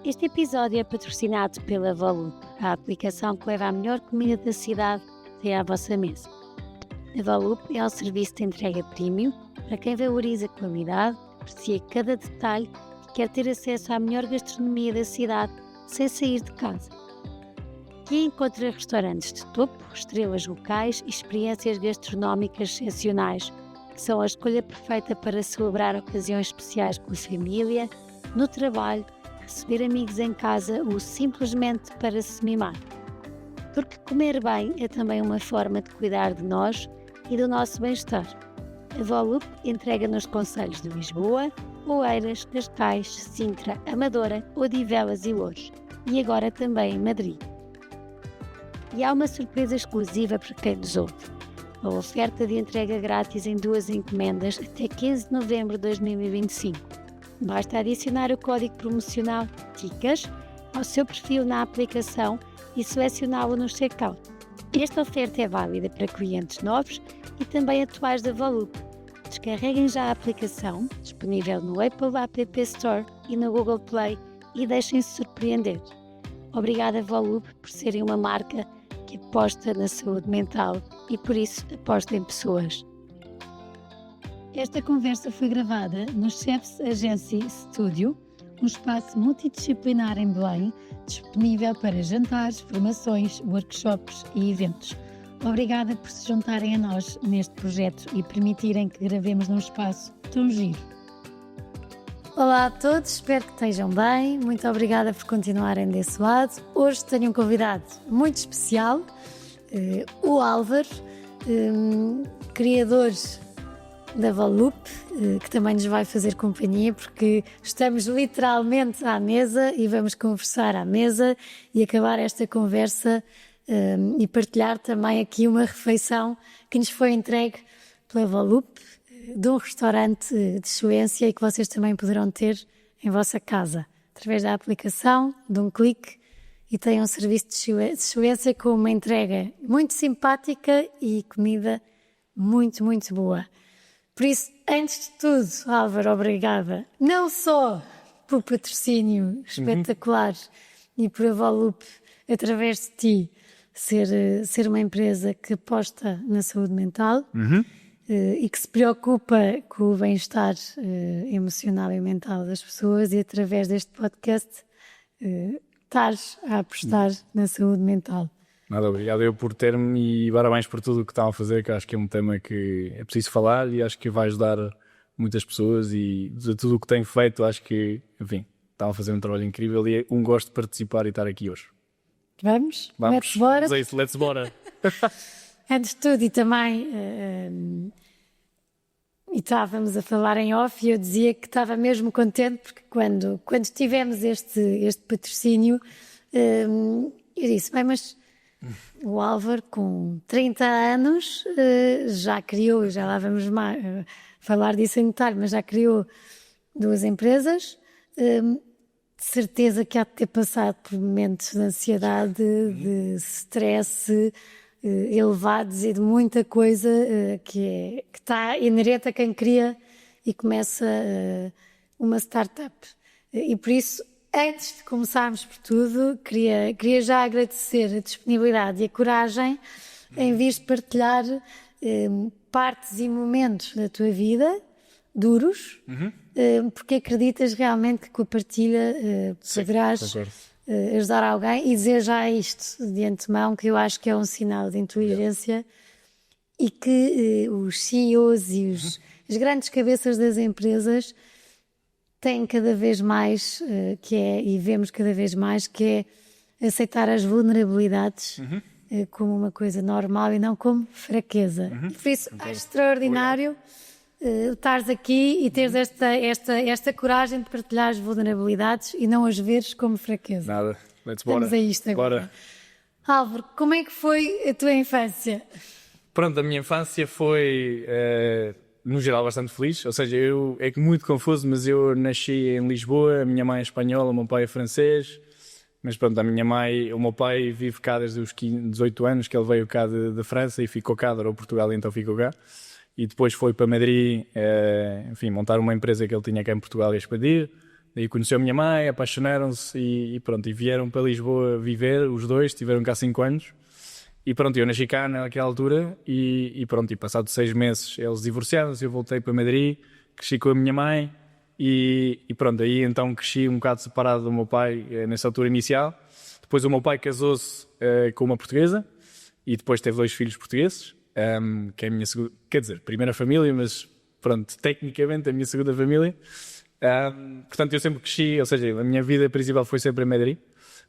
Este episódio é patrocinado pela Volup, a aplicação que leva a melhor comida da cidade até à vossa mesa. A Volup é um serviço de entrega premium para quem valoriza a qualidade, aprecia cada detalhe e quer ter acesso à melhor gastronomia da cidade sem sair de casa. Aqui encontra restaurantes de topo, estrelas locais e experiências gastronómicas excepcionais, que são a escolha perfeita para celebrar ocasiões especiais com a família, no trabalho, receber amigos em casa ou simplesmente para se mimar. Porque comer bem é também uma forma de cuidar de nós e do nosso bem-estar. A Volup entrega nos concelhos de Lisboa, Oeiras, Cascais, Sintra, Amadora, Odivelas e Loures. E agora também em Madrid. E há uma surpresa exclusiva para quem nos ouve. A oferta de entrega grátis em 2 encomendas até 15 de novembro de 2025. Basta adicionar o código promocional TICAS ao seu perfil na aplicação e selecioná-lo no checkout. Esta oferta é válida para clientes novos e também atuais da Volup. Descarreguem já a aplicação, disponível no Apple App Store e no Google Play, e deixem-se surpreender. Obrigada, Volup, por serem uma marca que aposta na saúde mental e por isso aposta em pessoas. Esta conversa foi gravada no Chefs Agency Studio, um espaço multidisciplinar em Belém, disponível para jantares, formações, workshops e eventos. Obrigada por se juntarem a nós neste projeto e permitirem que gravemos num espaço tão giro. Olá a todos, espero que estejam bem. Muito obrigada por continuarem desse lado. Hoje tenho um convidado muito especial, o Álvaro, criador da Volup, que também nos vai fazer companhia, porque estamos literalmente à mesa e vamos conversar à mesa e acabar esta conversa e partilhar também aqui uma refeição que nos foi entregue pela Volup, de um restaurante de excelência e que vocês também poderão ter em vossa casa, através da aplicação, de um clique, e têm um serviço de excelência com uma entrega muito simpática e comida muito, muito boa. Por isso, antes de tudo, Álvaro, obrigada, não só pelo patrocínio espetacular e por a Volup, através de ti, ser uma empresa que aposta na saúde mental e que se preocupa com o bem-estar emocional e mental das pessoas, e através deste podcast estás a apostar na saúde mental. Nada, obrigado eu por ter-me e parabéns por tudo o que estão a fazer, que acho que é um tema que é preciso falar e acho que vai ajudar muitas pessoas, e de tudo o que têm feito acho que, enfim, estão a fazer um trabalho incrível e é um gosto de participar e estar aqui hoje. Vamos? Let's bora? Let's bora! Antes de tudo, e também e estávamos a falar em off e eu dizia que estava mesmo contente porque quando tivemos este patrocínio, eu disse, bem, mas o Álvaro, com 30 anos, já criou, já lá vamos falar disso em detalhe, mas já criou 2 empresas. De certeza que há de ter passado por momentos de ansiedade, de stress elevados e de muita coisa que está inerente a quem cria e começa uma startup. E por isso, antes de começarmos por tudo, queria já agradecer a disponibilidade e a coragem em vez de partilhar partes e momentos da tua vida, duros, porque acreditas realmente que com a partilha poderás ajudar alguém, e dizer já isto de antemão, que eu acho que é um sinal de inteligência e que os CEOs e as grandes cabeças das empresas têm cada vez mais, e vemos cada vez mais, que é aceitar as vulnerabilidades como uma coisa normal e não como fraqueza. E por isso, é extraordinário estares aqui e teres esta coragem de partilhar as vulnerabilidades e não as veres como fraqueza. Nada, let's bora. Vamos a isto agora. Bora. Álvaro, como é que foi a tua infância? Pronto, a minha infância foi, no geral, bastante feliz. Ou seja, é muito confuso, mas eu nasci em Lisboa, a minha mãe é espanhola, o meu pai é francês. Mas pronto, o meu pai vive cá desde os 18 anos, que ele veio cá de França e ficou cá, adorou Portugal e então ficou cá. E depois foi para Madrid, enfim, montar uma empresa que ele tinha cá em Portugal e expandir. Daí conheceu a minha mãe, apaixonaram-se e pronto, e vieram para Lisboa viver, os dois, tiveram cá 5 anos. E pronto, eu nasci cá naquela altura e pronto, e passado 6 meses eles divorciaram-se, eu voltei para Madrid, cresci com a minha mãe e pronto, aí então cresci um bocado separado do meu pai nessa altura inicial. Depois o meu pai casou-se com uma portuguesa e depois teve 2 filhos portugueses, que é a minha segunda, quer dizer, primeira família, mas pronto, tecnicamente a minha segunda família. Portanto, eu sempre cresci, ou seja, a minha vida principal foi sempre em Madrid,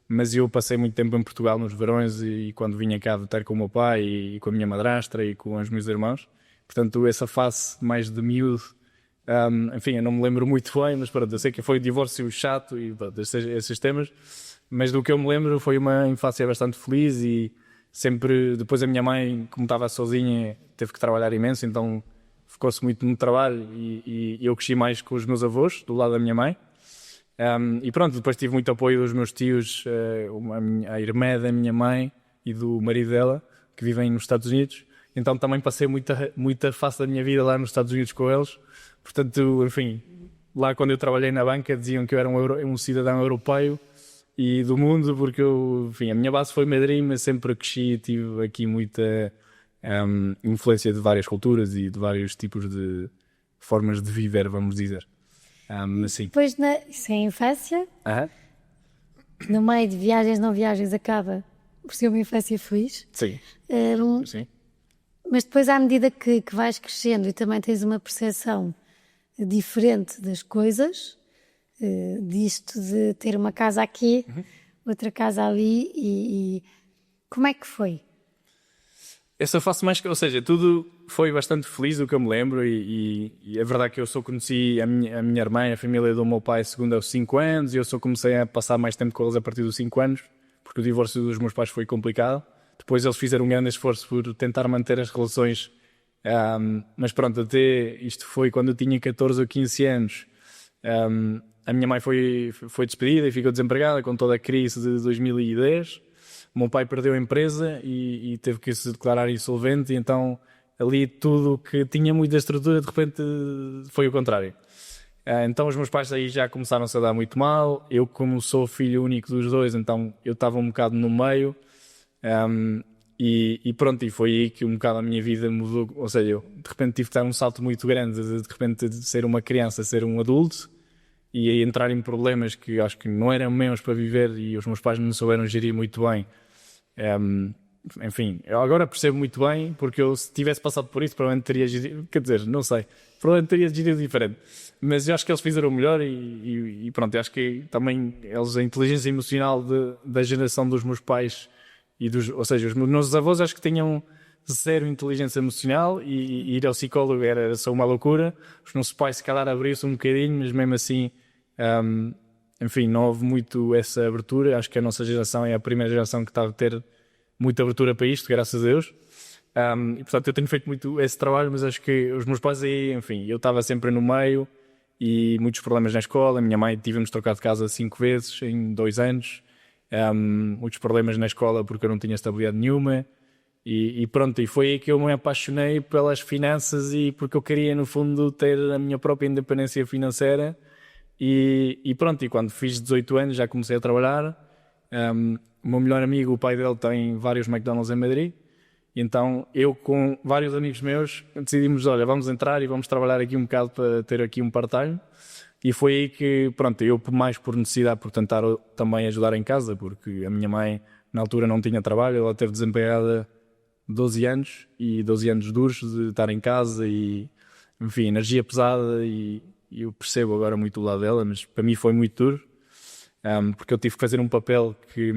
mas eu passei muito tempo em Portugal nos verões e quando vinha cá estar com o meu pai e com a minha madrastra e com os meus irmãos. Portanto, essa fase mais de miúdo, enfim, eu não me lembro muito bem, mas pronto, eu sei que foi um divórcio chato e pronto, esses temas, mas do que eu me lembro foi uma infância bastante feliz e sempre, depois a minha mãe, como estava sozinha, teve que trabalhar imenso, então ficou-se muito no trabalho e eu cresci mais com os meus avós, do lado da minha mãe. E pronto, depois tive muito apoio dos meus tios, a irmã da minha mãe e do marido dela, que vivem nos Estados Unidos. Então também passei muita fase da minha vida lá nos Estados Unidos com eles. Portanto, enfim, lá quando eu trabalhei na banca diziam que eu era um cidadão europeu e do mundo, porque enfim, a minha base foi Madrid, mas sempre cresci e tive aqui muita influência de várias culturas e de vários tipos de formas de viver, vamos dizer. Assim. Depois, isso é a infância, no meio de viagens, não viagens, acaba por ser uma infância feliz. Sim. Sim. Mas depois, à medida que vais crescendo e também tens uma percepção diferente das coisas, disto de ter uma casa aqui, outra casa ali, e como é que foi? Essa fase mais, ou seja, tudo foi bastante feliz do que eu me lembro e é verdade que eu só conheci a minha irmã e a família do meu pai segundo aos 5 anos e eu só comecei a passar mais tempo com eles a partir dos 5 anos, porque o divórcio dos meus pais foi complicado. Depois eles fizeram um grande esforço por tentar manter as relações, mas pronto, até isto foi quando eu tinha 14 ou 15 anos. A minha mãe foi despedida e ficou desempregada com toda a crise de 2010. O meu pai perdeu a empresa e teve que se declarar insolvente, e então ali tudo que tinha muita estrutura de repente foi o contrário. Então os meus pais aí já começaram-se a dar muito mal. Eu, como sou filho único dos dois, então eu estava um bocado no meio. E pronto, e foi aí que um bocado a minha vida mudou. Ou seja, eu de repente tive que dar um salto muito grande de repente de ser uma criança a ser um adulto e aí entrar em problemas que acho que não eram meus para viver e os meus pais não souberam gerir muito bem. Enfim, eu agora percebo muito bem, porque eu, se tivesse passado por isso, provavelmente teria gerido, quer dizer, não sei, provavelmente teria gerido diferente, mas eu acho que eles fizeram o melhor e pronto, eu acho que também eles, a inteligência emocional da geração dos meus pais ou seja, os meus avós acho que tinham zero inteligência emocional e ir ao psicólogo era só uma loucura. Os nossos pais se calhar abriram-se um bocadinho, mas mesmo assim enfim, não houve muito essa abertura. Acho que a nossa geração é a primeira geração que está a ter muita abertura para isto, graças a Deus. E portanto eu tenho feito muito esse trabalho, mas acho que os meus pais aí, enfim, eu estava sempre no meio e muitos problemas na escola. A minha mãe tivemos trocado de casa 5 vezes em 2 anos. Muitos problemas na escola porque eu não tinha estabilidade nenhuma. E pronto, e foi aí que eu me apaixonei pelas finanças e porque eu queria no fundo ter a minha própria independência financeira. E pronto, e quando fiz 18 anos já comecei a trabalhar. O meu melhor amigo, o pai dele tem vários McDonald's em Madrid, e então eu com vários amigos meus decidimos, olha, vamos entrar e vamos trabalhar aqui um bocado para ter aqui um part-time. E foi aí que, pronto, eu mais por necessidade, por tentar também ajudar em casa, porque a minha mãe na altura não tinha trabalho, ela teve desempregada 12 anos, e 12 anos duros de estar em casa e, enfim, energia pesada, e eu percebo agora muito o lado dela, mas para mim foi muito duro, porque eu tive que fazer um papel que,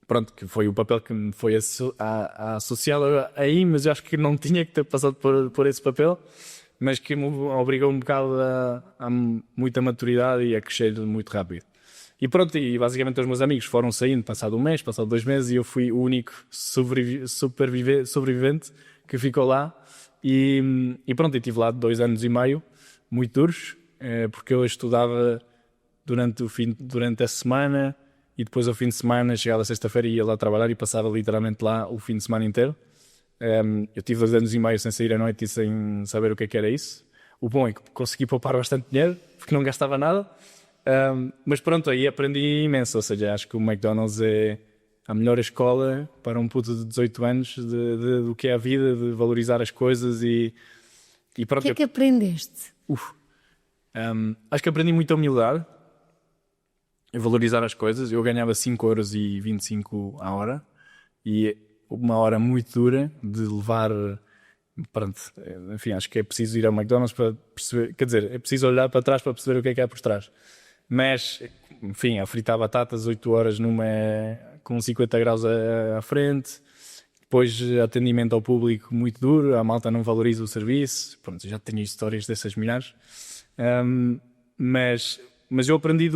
pronto, que foi o papel que me foi associado aí, mas eu acho que não tinha que ter passado por esse papel, mas que me obrigou um bocado a muita maturidade e a crescer muito rápido. E pronto, e basicamente os meus amigos foram saindo, passado um mês, passado 2 meses, e eu fui o único sobrevivente que ficou lá. E pronto, eu estive lá 2 anos e meio, muito duros, porque eu estudava durante a semana, e depois ao fim de semana, chegava a sexta-feira e ia lá trabalhar e passava literalmente lá o fim de semana inteiro. Eu tive 2 anos e meio sem sair à noite e sem saber o que era isso. O bom é que consegui poupar bastante dinheiro, porque não gastava nada. Mas pronto, aí aprendi imenso. Ou seja, acho que o McDonald's é a melhor escola para um puto de 18 anos do que é a vida, de valorizar as coisas e O pronto. que é que aprendeste? Acho que aprendi muita humildade, a valorizar as coisas. Eu ganhava 5,25€ a hora e uma hora muito dura de levar. Pronto, enfim, acho que é preciso ir ao McDonald's para perceber, quer dizer, é preciso olhar para trás para perceber o que é por trás. Mas, enfim, a fritar batatas 8 horas com 50 graus à frente, depois atendimento ao público muito duro, a malta não valoriza o serviço. Pronto, já tenho histórias dessas milhares. Mas eu aprendi,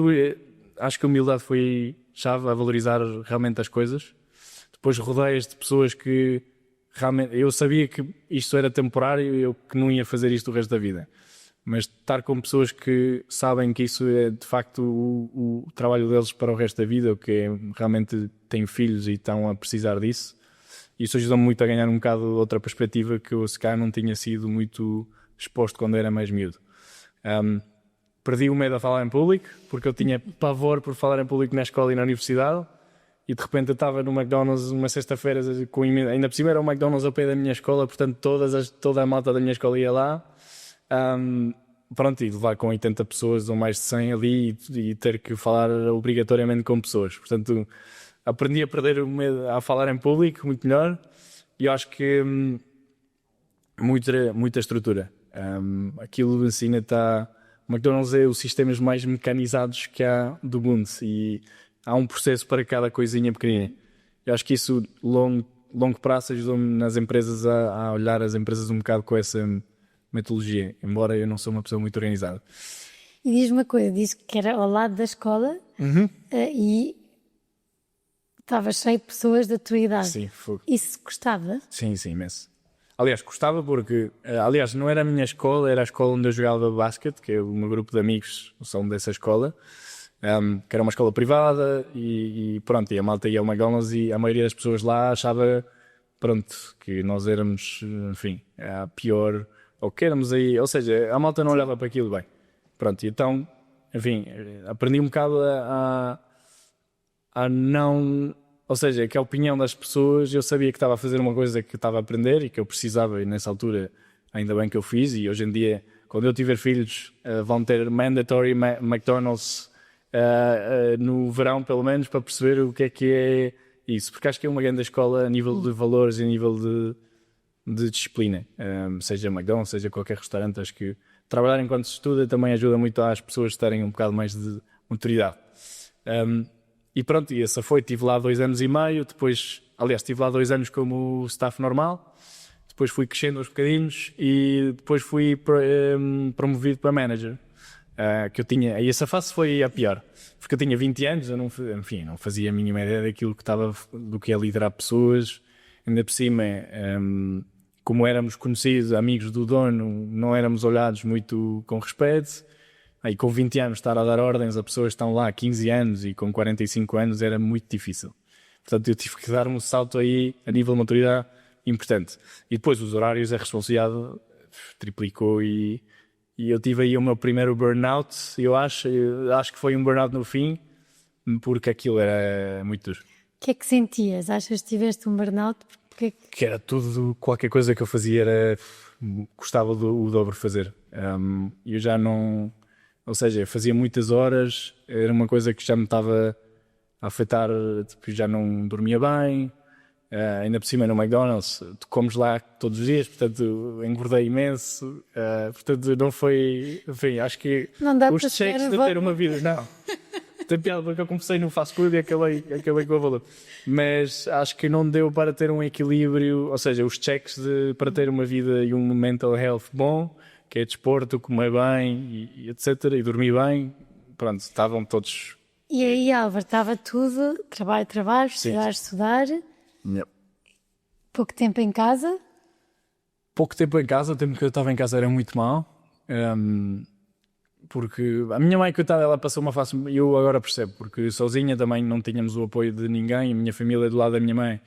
acho que a humildade foi chave a valorizar realmente as coisas. Depois rodeias de pessoas que realmente, eu sabia que isto era temporário e eu que não ia fazer isto o resto da vida. Mas estar com pessoas que sabem que isso é de facto o trabalho deles para o resto da vida, ou que realmente têm filhos e estão a precisar disso, isso ajuda-me muito a ganhar um bocado outra perspectiva que eu se calhar não tinha sido muito exposto quando era mais miúdo. Perdi o medo a falar em público, porque eu tinha pavor por falar em público na escola e na universidade. E de repente eu estava no McDonald's uma sexta-feira, ainda por cima era o McDonald's ao pé da minha escola, portanto toda a malta da minha escola ia lá. Pronto, e levar com 80 pessoas ou mais de 100 ali e ter que falar obrigatoriamente com pessoas. Portanto, aprendi a perder o medo a falar em público muito melhor e eu acho que muita estrutura. Aquilo assim o McDonald's é os sistemas mais mecanizados que há do mundo e há um processo para cada coisinha pequenina. Eu acho que isso, longo prazo, ajudou-me nas empresas a olhar as empresas um bocado com essa metodologia, embora eu não sou uma pessoa muito organizada. E diz-me uma coisa, disse que era ao lado da escola e estava cheio de pessoas da tua idade. Sim, fogo. Isso gostava? Sim, imenso. Aliás, gostava porque, não era a minha escola, era a escola onde eu jogava basquete, que é o meu grupo de amigos são dessa escola. Que era uma escola privada e pronto, e a malta ia ao McDonald's e a maioria das pessoas lá achava, pronto, que nós éramos, enfim, a pior, ou que éramos aí, ou seja, a malta não olhava para aquilo bem. Pronto, e então, enfim, aprendi um bocado a não, ou seja, que a opinião das pessoas, eu sabia que estava a fazer uma coisa que estava a aprender e que eu precisava e nessa altura ainda bem que eu fiz e hoje em dia, quando eu tiver filhos, vão ter mandatory McDonald's no verão, pelo menos, para perceber o que é isso. Porque acho que é uma grande escola a nível de valores e a nível de disciplina. Seja McDonald's, seja qualquer restaurante. Acho que trabalhar enquanto se estuda também ajuda muito às pessoas terem um bocado mais de maturidade. E pronto, e essa foi. Estive lá 2 anos e meio. Depois, aliás, estive lá 2 anos como staff normal. Depois fui crescendo aos bocadinhos e depois fui promovido para manager. Que eu tinha, e essa fase foi a pior, porque eu tinha 20 anos, eu não fazia a mínima ideia do que é liderar pessoas, ainda por cima, como éramos conhecidos, amigos do dono, não éramos olhados muito com respeito, aí com 20 anos estar a dar ordens a pessoas que estão lá há 15 anos e com 45 anos era muito difícil, portanto eu tive que dar um salto aí a nível de maturidade importante, e depois os horários, a responsabilidade triplicou e eu tive aí o meu primeiro burnout, eu acho que foi um burnout no fim, porque aquilo era muito duro. O que é que sentias? Achas que tiveste um burnout? Que era tudo, qualquer coisa que eu fazia gostava o dobro de fazer. Eu já não, ou seja, eu fazia muitas horas, era uma coisa que já me estava a afetar, tipo, já não dormia bem. Ainda por cima no McDonald's, tu comes lá todos os dias, portanto engordei imenso, portanto não foi, enfim, acho que não dá os cheques de ter uma vida, não, tem piada porque eu comecei no fast food e acabei com a valor, mas acho que não deu para ter um equilíbrio, ou seja, os cheques para ter uma vida e um mental health bom, que é desporto, comer bem e etc, e dormir bem, pronto, estavam todos. E aí, Álvaro, estava tudo, trabalho, estudar. Yep. Pouco tempo em casa? Pouco tempo em casa, o tempo que eu estava em casa era muito mau, porque a minha mãe, coitada, ela passou uma fase, eu agora percebo, porque sozinha também não tínhamos o apoio de ninguém, a minha família do lado da minha mãe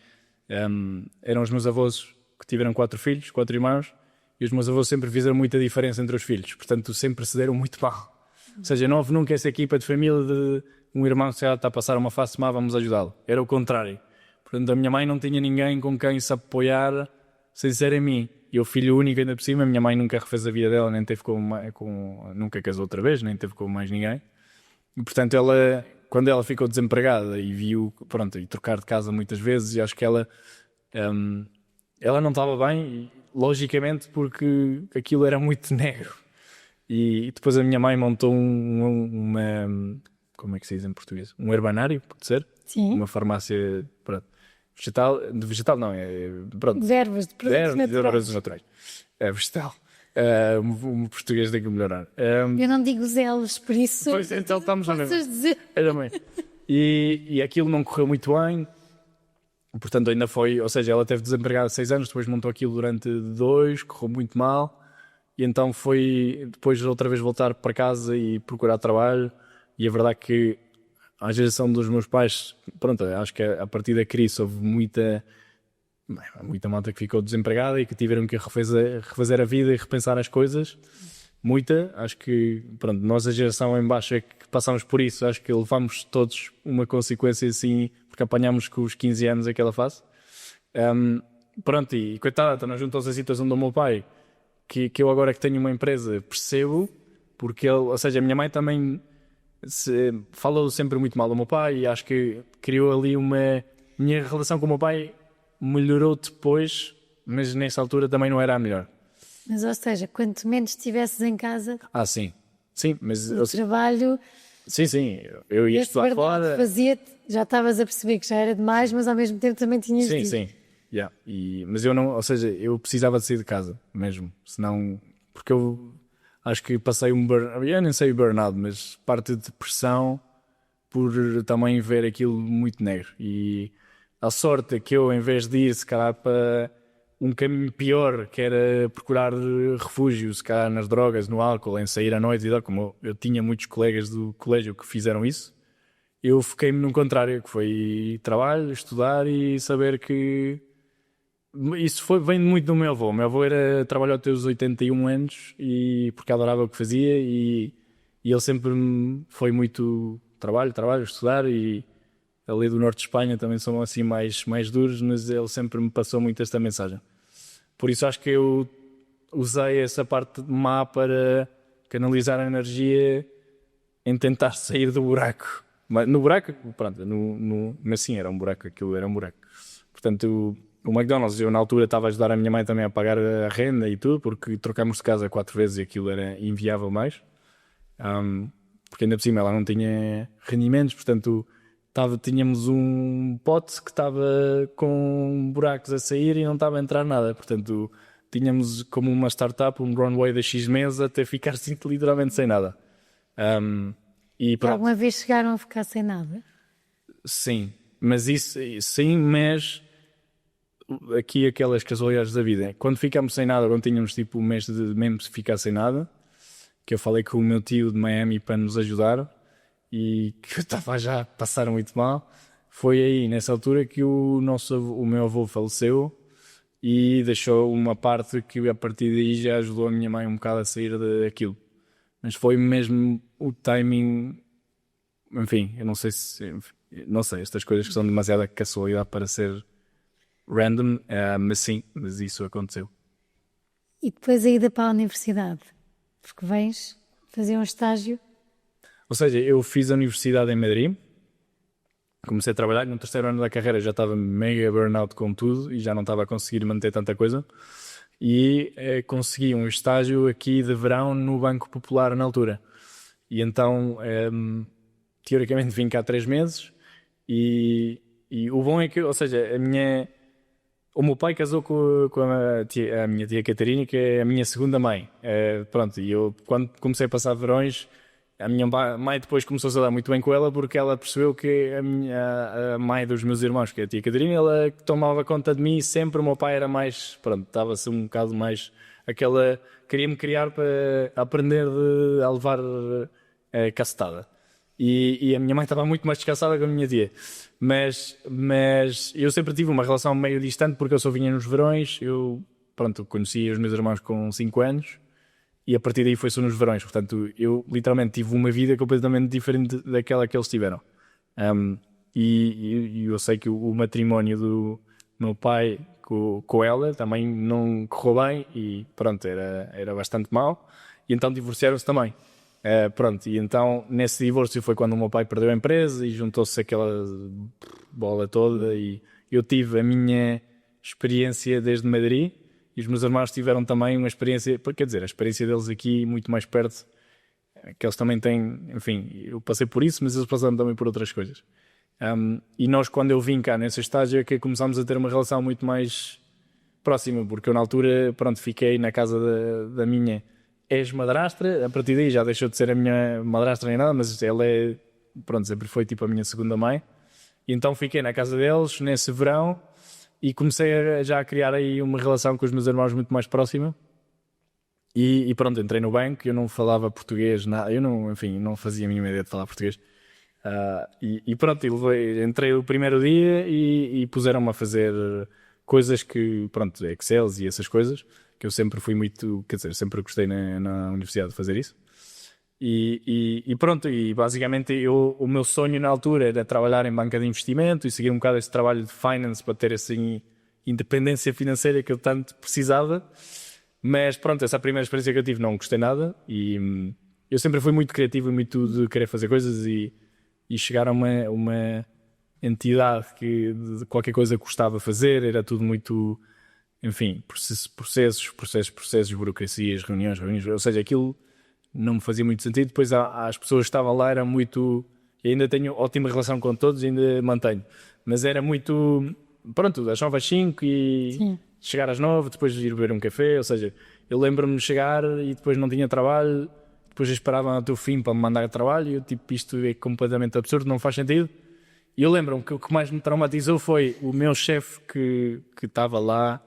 eram os meus avós que tiveram 4 filhos, 4 irmãos, e os meus avós sempre fizeram muita diferença entre os filhos, portanto sempre se deram muito mal. Ou seja, não houve nunca essa equipa de família de um irmão que está a passar uma fase má, vamos ajudá-lo. Era o contrário. Portanto, a minha mãe não tinha ninguém com quem se apoiar sem ser em mim. E eu, filho único ainda por cima, a minha mãe nunca refez a vida dela, nem teve nunca casou outra vez, nem teve com mais ninguém. E, portanto, quando ela ficou desempregada e viu, pronto, e trocar de casa muitas vezes, e acho que ela não estava bem, logicamente, porque aquilo era muito negro. E depois a minha mãe montou como é que se diz em português? Um herbanário, pode ser? Sim. Uma farmácia, pronto, vegetal não, pronto. De ervas, de produtos naturais. É vegetal. O português tem que melhorar. Eu não digo zelos, por isso. Pois então estamos a ver. Dizer. Era bem. E aquilo não correu muito bem. Portanto, ainda foi. Ou seja, ela teve desempregada 6 anos, depois montou aquilo durante 2, correu muito mal. E então foi depois outra vez voltar para casa e procurar trabalho. E a verdade é que a geração dos meus pais, pronto, acho que a partir da crise houve muita malta que ficou desempregada e que tiveram que refazer a vida e repensar as coisas. Muita, acho que, pronto, nós a geração em baixo é que passamos por isso, acho que levamos todos uma consequência assim, porque apanhamos com os 15 anos aquela fase. Pronto, e coitada, nós juntos à situação do meu pai, que eu agora que tenho uma empresa percebo, porque ele, ou seja, a minha mãe também falou sempre muito mal do meu pai e acho que criou ali minha relação com o meu pai melhorou depois, mas nessa altura também não era a melhor. Mas, ou seja, quanto menos estivesses em casa... Sim. Sim, mas... O trabalho... Sim, eu ia estudar fora... Já estavas a perceber que já era demais, mas ao mesmo tempo também tinhas dito. Sim. Yeah. Mas eu não... Ou seja, eu precisava de sair de casa, mesmo. Senão... Porque eu acho que passei eu nem sei o burnout, mas parte de depressão por também ver aquilo muito negro. E a sorte é que eu, em vez de ir, se calhar, para um caminho pior, que era procurar refúgio, se calhar nas drogas, no álcool, em sair à noite e tal, como eu tinha muitos colegas do colégio que fizeram isso, eu foquei-me no contrário, que foi trabalho, estudar e saber que... Isso vem muito do meu avô. O meu avô trabalhou até os 81 anos porque adorava o que fazia e ele sempre foi muito trabalho, estudar, e ali do norte de Espanha também são assim mais duros, mas ele sempre me passou muito esta mensagem. Por isso acho que eu usei essa parte má para canalizar a energia em tentar sair do buraco. Mas no buraco, pronto, mas sim, era um buraco, aquilo era um buraco. Portanto, o McDonald's, eu na altura estava a ajudar a minha mãe também a pagar a renda e tudo, porque trocámos de casa 4 vezes e aquilo era inviável mais. Porque ainda por cima ela não tinha rendimentos, portanto tínhamos um pote que estava com buracos a sair e não estava a entrar nada. Portanto, tínhamos como uma startup um runway de X meses até ficar assim, literalmente sem nada. E alguma vez chegaram a ficar sem nada? Sim, mas mas aqui aquelas casualidades da vida. Quando ficámos sem nada, quando tínhamos tipo um mês de mesmo ficar sem nada, que eu falei com o meu tio de Miami para nos ajudar e que eu estava já a passar muito mal, foi aí, nessa altura, que o meu avô faleceu e deixou uma parte que a partir daí já ajudou a minha mãe um bocado a sair daquilo. Mas foi mesmo o timing, enfim, eu não sei estas coisas que são demasiada casualidade para ser random, mas isso aconteceu. E depois a ida para a universidade, porque vens fazer um estágio? Ou seja, eu fiz a universidade em Madrid, comecei a trabalhar, no 3º ano da carreira já estava mega burnout com tudo e já não estava a conseguir manter tanta coisa e consegui um estágio aqui de verão no Banco Popular na altura. E então, teoricamente vim cá 3 meses e o bom é que, ou seja, o meu pai casou com a minha tia Catarina, que é a minha segunda mãe. Pronto, e eu, quando comecei a passar verões, a minha mãe depois começou a dar muito bem com ela, porque ela percebeu que a mãe dos meus irmãos, que é a tia Catarina, ela tomava conta de mim sempre. O meu pai era mais, pronto, estava-se um bocado mais queria-me criar para aprender a levar a cacetada. E a minha mãe estava muito mais descansada que a minha tia. Mas eu sempre tive uma relação meio distante, porque eu só vinha nos verões, eu pronto, conheci os meus irmãos com 5 anos e a partir daí foi só nos verões. Portanto, eu literalmente tive uma vida completamente diferente daquela que eles tiveram. E eu sei que o matrimónio do meu pai com ela também não correu bem e pronto, era bastante mau. E então divorciaram-se também. Pronto, e então nesse divórcio foi quando o meu pai perdeu a empresa e juntou-se aquela bola toda e eu tive a minha experiência desde Madrid e os meus irmãos tiveram também uma experiência, quer dizer, a experiência deles aqui muito mais perto, que eles também têm, enfim, eu passei por isso, mas eles passaram também por outras coisas. E nós, quando eu vim cá nesse estágio, é que começámos a ter uma relação muito mais próxima, porque eu na altura, pronto, fiquei na casa da minha ex-madrastra, a partir daí já deixou de ser a minha madrastra nem nada, mas ela pronto, sempre foi tipo a minha segunda mãe. E então fiquei na casa deles nesse verão e comecei já a criar aí uma relação com os meus irmãos muito mais próxima. E pronto, entrei no banco, eu não falava português, nada, eu não, enfim, não fazia a mínima ideia de falar português. E pronto, entrei o primeiro dia e puseram-me a fazer coisas que, pronto, Excels e essas coisas, que eu sempre fui muito, quer dizer, sempre gostei na universidade de fazer isso. E pronto, e basicamente o meu sonho na altura era trabalhar em banca de investimento e seguir um bocado esse trabalho de finance para ter assim independência financeira que eu tanto precisava. Mas pronto, essa primeira experiência que eu tive não gostei nada e eu sempre fui muito criativo e muito de querer fazer coisas e chegar a uma entidade que de qualquer coisa custava fazer, era tudo muito, enfim, processos, burocracias, reuniões, ou seja, aquilo não me fazia muito sentido. Depois as pessoas que estavam lá eram muito, e ainda tenho ótima relação com todos, ainda mantenho, mas era muito, pronto, das 9 às 5 e sim, chegar às 9, depois ir beber um café, ou seja, eu lembro-me de chegar e depois não tinha trabalho, depois esperavam até o fim para me mandar a trabalho e eu tipo, isto é completamente absurdo, não faz sentido. E eu lembro-me que o que mais me traumatizou foi o meu chefe que estava lá,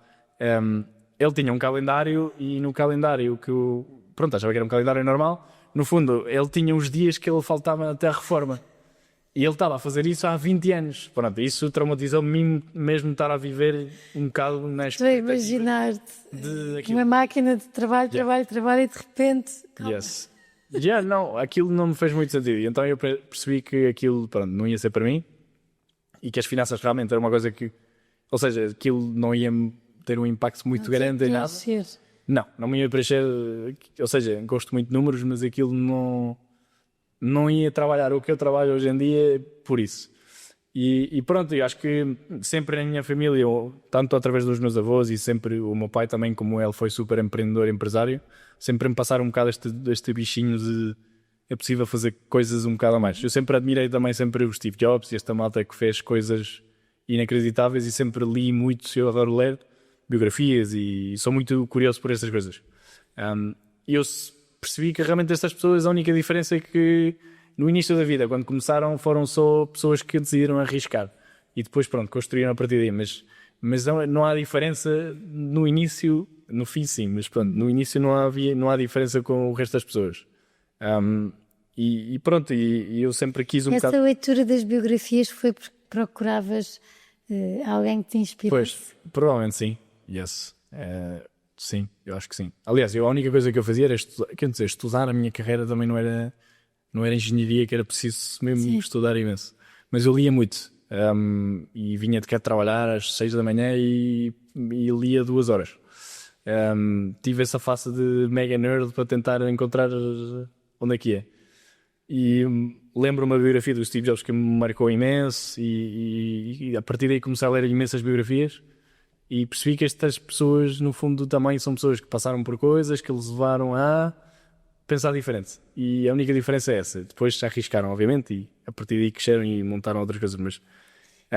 ele tinha um calendário e no calendário que eu, pronto, achava que era um calendário normal, no fundo ele tinha os dias que ele faltava até a reforma e ele estava a fazer isso há 20 anos. Pronto, isso traumatizou-me mesmo estar a viver um bocado na expectativa. Estou a imaginar-te uma máquina de trabalho e de repente... Yes. Não, aquilo não me fez muito sentido. E então eu percebi que aquilo, pronto, não ia ser para mim e que as finanças realmente era uma coisa que, ou seja, aquilo não ia ter um impacto muito grande em nada. Não me ia preencher, ou seja, gosto muito de números, mas aquilo não ia trabalhar o que eu trabalho hoje em dia por isso. E pronto, eu acho que sempre na minha família, tanto através dos meus avós e sempre o meu pai também, como ele foi super empreendedor, empresário, sempre me passaram um bocado este bichinho de é possível fazer coisas um bocado a mais. Eu sempre admirei também sempre o Steve Jobs e esta malta que fez coisas inacreditáveis e sempre li muito, eu adoro ler biografias e sou muito curioso por essas coisas. E eu percebi que realmente estas pessoas, a única diferença é que no início da vida, quando começaram, foram só pessoas que decidiram arriscar e depois, pronto, construíram a partir daí. Mas não há diferença no início, no fim sim, mas pronto, no início não há diferença com o resto das pessoas. E pronto, e eu sempre quis um bocado... Essa leitura das biografias foi porque procuravas alguém que te inspirasse? Pois, provavelmente sim, yes. Sim, eu acho que sim. Aliás, a única coisa que eu fazia era estudar. A minha carreira também não era engenharia, que era preciso mesmo estudar imenso. Mas eu lia muito. E vinha de cá trabalhar às 6 da manhã e lia 2 horas. Tive essa face de mega nerd para tentar encontrar onde é que é. E lembro uma biografia do Steve Jobs que me marcou imenso e a partir daí comecei a ler imensas biografias e percebi que estas pessoas no fundo também são pessoas que passaram por coisas que eles levaram a pensar diferente. E a única diferença é essa. Depois se arriscaram, obviamente, e a partir daí cresceram e montaram outras coisas, mas...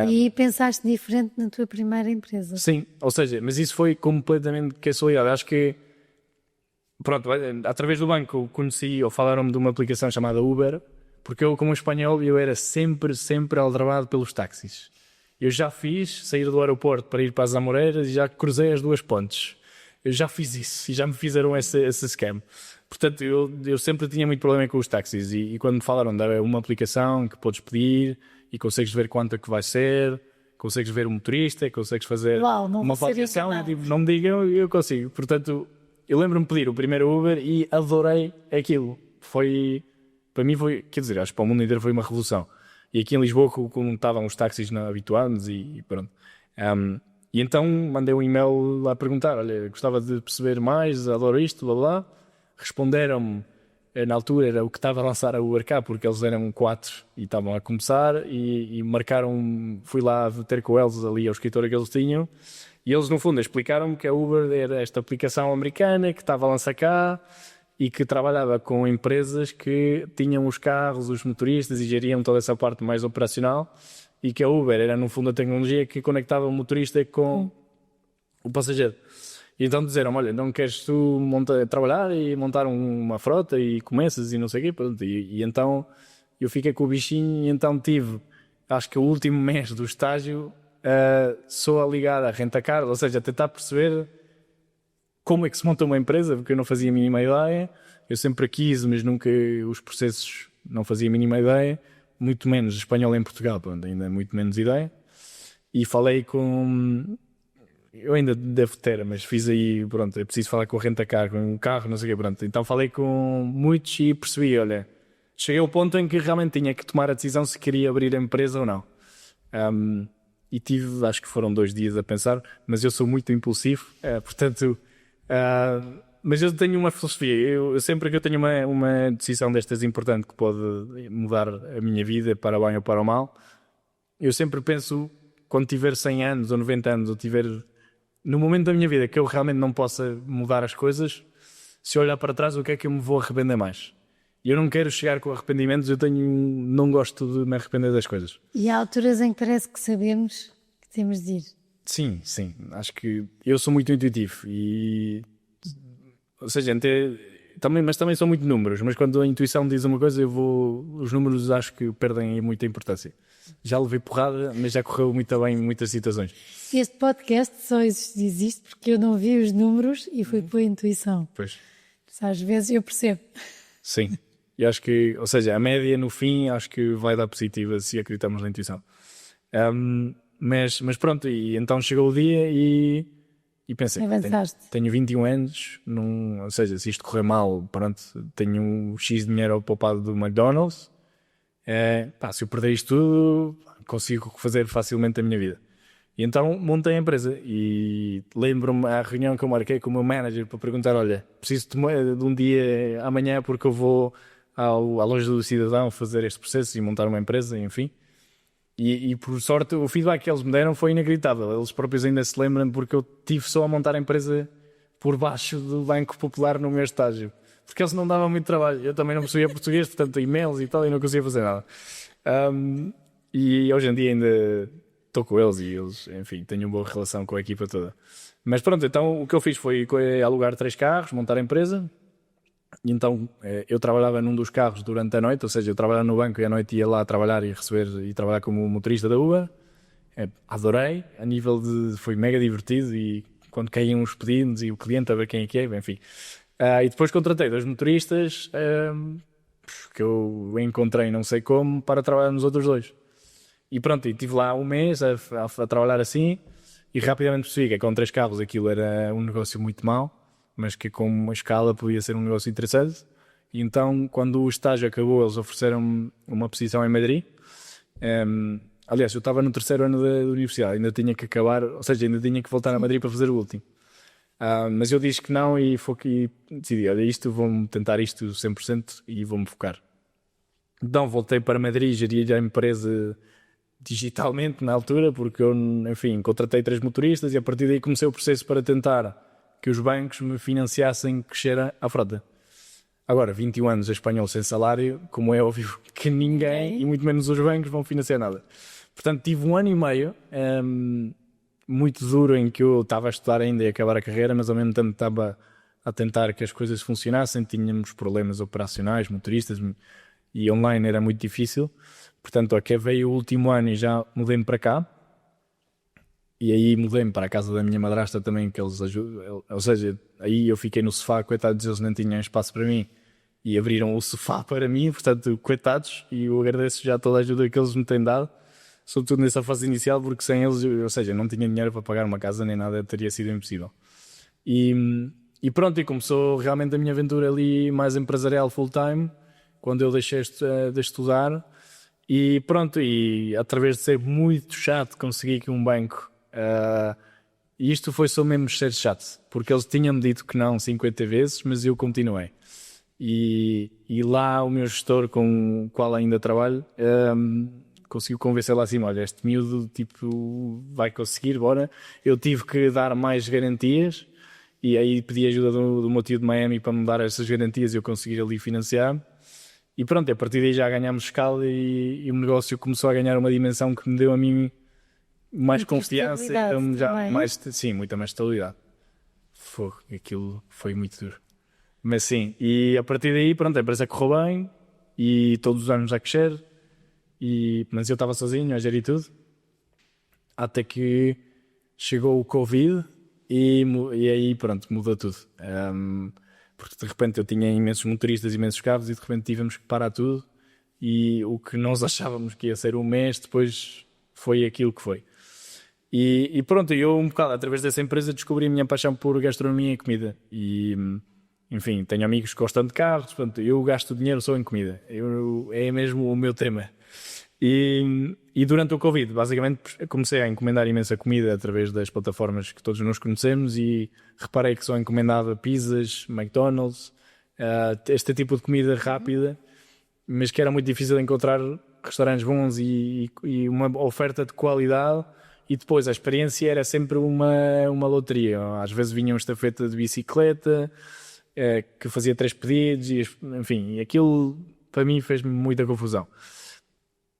E pensaste diferente na tua primeira empresa? Sim, ou seja, mas isso foi completamente casualidade. Acho que, pronto, através do banco conheci, ou falaram-me de uma aplicação chamada Uber, porque eu, como espanhol, eu era sempre aldrabado pelos táxis. Eu já fiz sair do aeroporto para ir para as Amoreiras e já cruzei as 2 pontes. Eu já fiz isso e já me fizeram esse scam. Portanto, eu sempre tinha muito problema com os táxis e quando me falaram de uma aplicação que podes pedir e consegues ver quanto é que vai ser, consegues ver o motorista, consegues fazer não uma vou ser avaliação. eu, Eu digo, não me digam, eu consigo. Portanto, eu lembro-me de pedir o primeiro Uber e adorei aquilo. Para mim quer dizer, acho que para o mundo inteiro foi uma revolução. E aqui em Lisboa, como estavam os táxis habituados e pronto. E então mandei um e-mail lá a perguntar, olha, gostava de perceber mais, adoro isto, blá blá. Responderam-me, na altura era o que estava a lançar a Uber cá, porque eles eram 4 e estavam a começar e marcaram, fui lá ter com eles ali ao escritório que eles tinham e eles no fundo explicaram-me que a Uber era esta aplicação americana que estava a lançar cá e que trabalhava com empresas que tinham os carros, os motoristas e geriam toda essa parte mais operacional e que a Uber era no fundo a tecnologia que conectava o motorista com o passageiro. E então disseram, olha, não queres tu trabalhar e montar uma frota e começas e não sei o quê, pronto. E então eu fiquei com o bichinho e então tive, acho que o último mês do estágio, só a ligar a rentacar, ou seja, a tentar perceber como é que se monta uma empresa, porque eu não fazia a mínima ideia. Eu sempre quis, mas nunca os processos não fazia a mínima ideia, muito menos espanhol em Portugal, pronto, ainda muito menos ideia. E falei com... Eu ainda devo ter, mas fiz aí, pronto, é preciso falar com a rentacar, com um carro, não sei o quê, pronto. Então falei com muitos e percebi, olha, cheguei ao ponto em que realmente tinha que tomar a decisão se queria abrir a empresa ou não. E tive, acho que foram 2 dias a pensar, mas eu sou muito impulsivo, portanto... mas eu tenho uma filosofia, eu sempre que eu tenho uma decisão destas importante que pode mudar a minha vida para bem ou para o mal, eu sempre penso, quando tiver 100 anos ou 90 anos, ou tiver no momento da minha vida que eu realmente não possa mudar as coisas, se eu olhar para trás, o que é que eu me vou arrepender mais? E eu não quero chegar com arrependimentos, não gosto de me arrepender das coisas. E há alturas em que parece que sabemos que temos de ir. Sim, acho que eu sou muito intuitivo e, ou seja, mas também são muito números, mas quando a intuição diz uma coisa, os números acho que perdem muita importância. Já levei porrada, mas já correu muito bem em muitas situações. Este podcast só existe porque eu não vi os números e fui pela intuição. Pois. Às vezes eu percebo. Sim, e acho que, ou seja, a média no fim acho que vai dar positiva se acreditarmos na intuição. Mas pronto, e então chegou o dia e pensei, tenho 21 anos, ou seja, se isto correr mal, pronto, tenho um X de dinheiro poupado do McDonald's, se eu perder isto tudo, consigo fazer facilmente a minha vida. E então montei a empresa e lembro-me a reunião que eu marquei com o meu manager para perguntar, olha, preciso de um dia amanhã porque eu vou à loja do cidadão fazer este processo e montar uma empresa, enfim. E por sorte o feedback que eles me deram foi inacreditável. Eles próprios ainda se lembram porque eu tive só a montar a empresa por baixo do Banco Popular no meu estágio. Porque eles não davam muito trabalho. Eu também não percebia português, portanto e-mails e tal, e não conseguia fazer nada. E hoje em dia ainda estou com eles e eles, enfim, tenho uma boa relação com a equipa toda. Mas pronto, então o que eu fiz foi alugar 3 carros, montar a empresa. E então eu trabalhava num dos carros durante a noite, ou seja, eu trabalhava no banco e à noite ia lá trabalhar e receber e trabalhar como motorista da Uber. Adorei, foi mega divertido e quando caíam os pedidos e o cliente a ver quem é que é, enfim. E depois contratei 2 motoristas que eu encontrei não sei como para trabalhar nos outros 2. E pronto, e estive lá um mês a trabalhar assim e rapidamente percebi que com 3 carros aquilo era um negócio muito mau, mas que com uma escala podia ser um negócio interessante. E então, quando o estágio acabou, eles ofereceram-me uma posição em Madrid. Aliás, eu estava no 3º ano da universidade, ainda tinha que acabar, ou seja, ainda tinha que voltar a Madrid para fazer o último. Mas eu disse que não e decidi, olha, vou-me tentar isto 100% e vou-me focar. Então voltei para Madrid, geria a empresa digitalmente na altura, porque eu, enfim, contratei 3 motoristas e a partir daí comecei o processo para tentar que os bancos me financiassem crescer a frota. Agora, 21 anos a espanhol sem salário, como é óbvio que ninguém, e muito menos os bancos, vão financiar nada. Portanto, tive 1 ano e meio muito duro em que eu estava a estudar ainda e a acabar a carreira, mas ao mesmo tempo estava a tentar que as coisas funcionassem. Tínhamos problemas operacionais, motoristas, e online era muito difícil. Portanto, aqui veio o último ano e já mudei-me para cá. E aí mudei-me para a casa da minha madrasta também, que eles ajudam. Ou seja, aí eu fiquei no sofá, coitados, eles não tinham espaço para mim. E abriram o sofá para mim, portanto, coitados. E eu agradeço já toda a ajuda que eles me têm dado. sobretudo nessa fase inicial, porque sem eles, ou seja, não tinha dinheiro para pagar uma casa nem nada, teria sido impossível. E pronto, e começou realmente a minha aventura ali mais empresarial full-time, quando eu deixei de estudar. E pronto, e através de ser muito chato, consegui que um banco... E isto foi só mesmo ser chato, porque eles tinham-me dito que não 50 vezes, mas eu continuei. E lá o meu gestor, com o qual ainda trabalho, conseguiu convencer lá assim, olha, este miúdo tipo, vai conseguir, bora. Eu tive que dar mais garantias, e aí pedi ajuda do meu tio de Miami para me dar essas garantias e eu conseguir ali financiar. E pronto, a partir daí já ganhámos escala e o negócio começou a ganhar uma dimensão que me deu a mim mais confiança e já mais, sim, muita mais estabilidade. Aquilo foi muito duro. Mas sim, e a partir daí, pronto, a empresa correu bem e todos os anos a crescer, mas eu estava sozinho a gerir tudo, até que chegou o Covid e aí, pronto, mudou tudo. Porque de repente eu tinha imensos motoristas, imensos carros e de repente tivemos que parar tudo e o que nós achávamos que ia ser um mês, depois foi aquilo que foi. E pronto, eu um bocado através dessa empresa descobri a minha paixão por gastronomia e comida e enfim, tenho amigos que gostam de carros, portanto, eu gasto dinheiro só em comida, é mesmo o meu tema. E durante o Covid, basicamente, comecei a encomendar imensa comida através das plataformas que todos nós conhecemos e reparei que só encomendava pizzas, McDonald's, este tipo de comida rápida, mas que era muito difícil de encontrar restaurantes bons e uma oferta de qualidade. E depois a experiência era sempre uma loteria. Às vezes vinha uma estafeta de bicicleta que fazia 3 pedidos e, enfim, aquilo para mim fez-me muita confusão.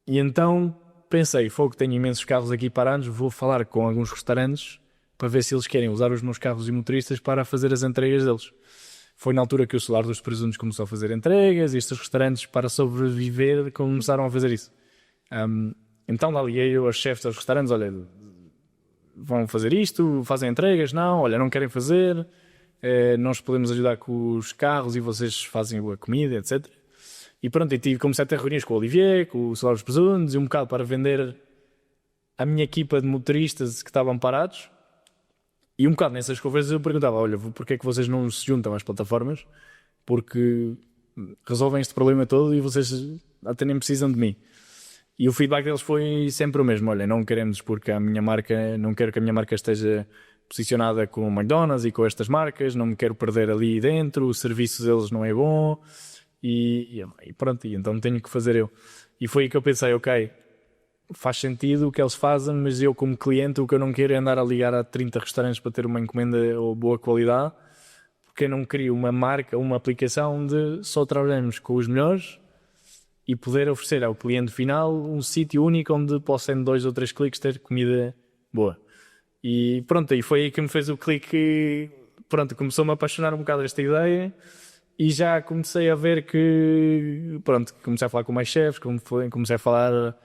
E então pensei, tenho imensos carros aqui parados, vou falar com alguns restaurantes para ver se eles querem usar os meus carros e motoristas para fazer as entregas deles. Foi na altura que o Solar dos Presuntos começou a fazer entregas e estes restaurantes, para sobreviver, começaram a fazer isso. Então lá liguei eu aos chefes dos restaurantes, olha, vão fazer isto, fazem entregas? Não, olha, não querem fazer, nós podemos ajudar com os carros e vocês fazem a comida, etc. E pronto, e comecei a ter reuniões com o Olivier, com o Solar dos Presuntos e um bocado para vender a minha equipa de motoristas que estavam parados. E um bocado nessas conversas eu perguntava, olha, porquê é que vocês não se juntam às plataformas? Porque resolvem este problema todo e vocês até nem precisam de mim. E o feedback deles foi sempre o mesmo, olha, não queremos porque não quero que a minha marca esteja posicionada com o McDonald's e com estas marcas, não me quero perder ali dentro, o serviço deles não é bom e pronto, e então tenho que fazer eu. E foi aí que eu pensei, ok, faz sentido o que eles fazem, mas eu como cliente o que eu não quero é andar a ligar a 30 restaurantes para ter uma encomenda ou boa qualidade, porque eu não crio uma marca, uma aplicação onde só trabalhamos com os melhores e poder oferecer ao cliente final um sítio único onde possa em 2 ou 3 cliques ter comida boa. E pronto, e foi aí que me fez o clique, pronto, começou-me a apaixonar um bocado esta ideia e já comecei a ver que, pronto, comecei a falar com mais chefes, comecei a falar,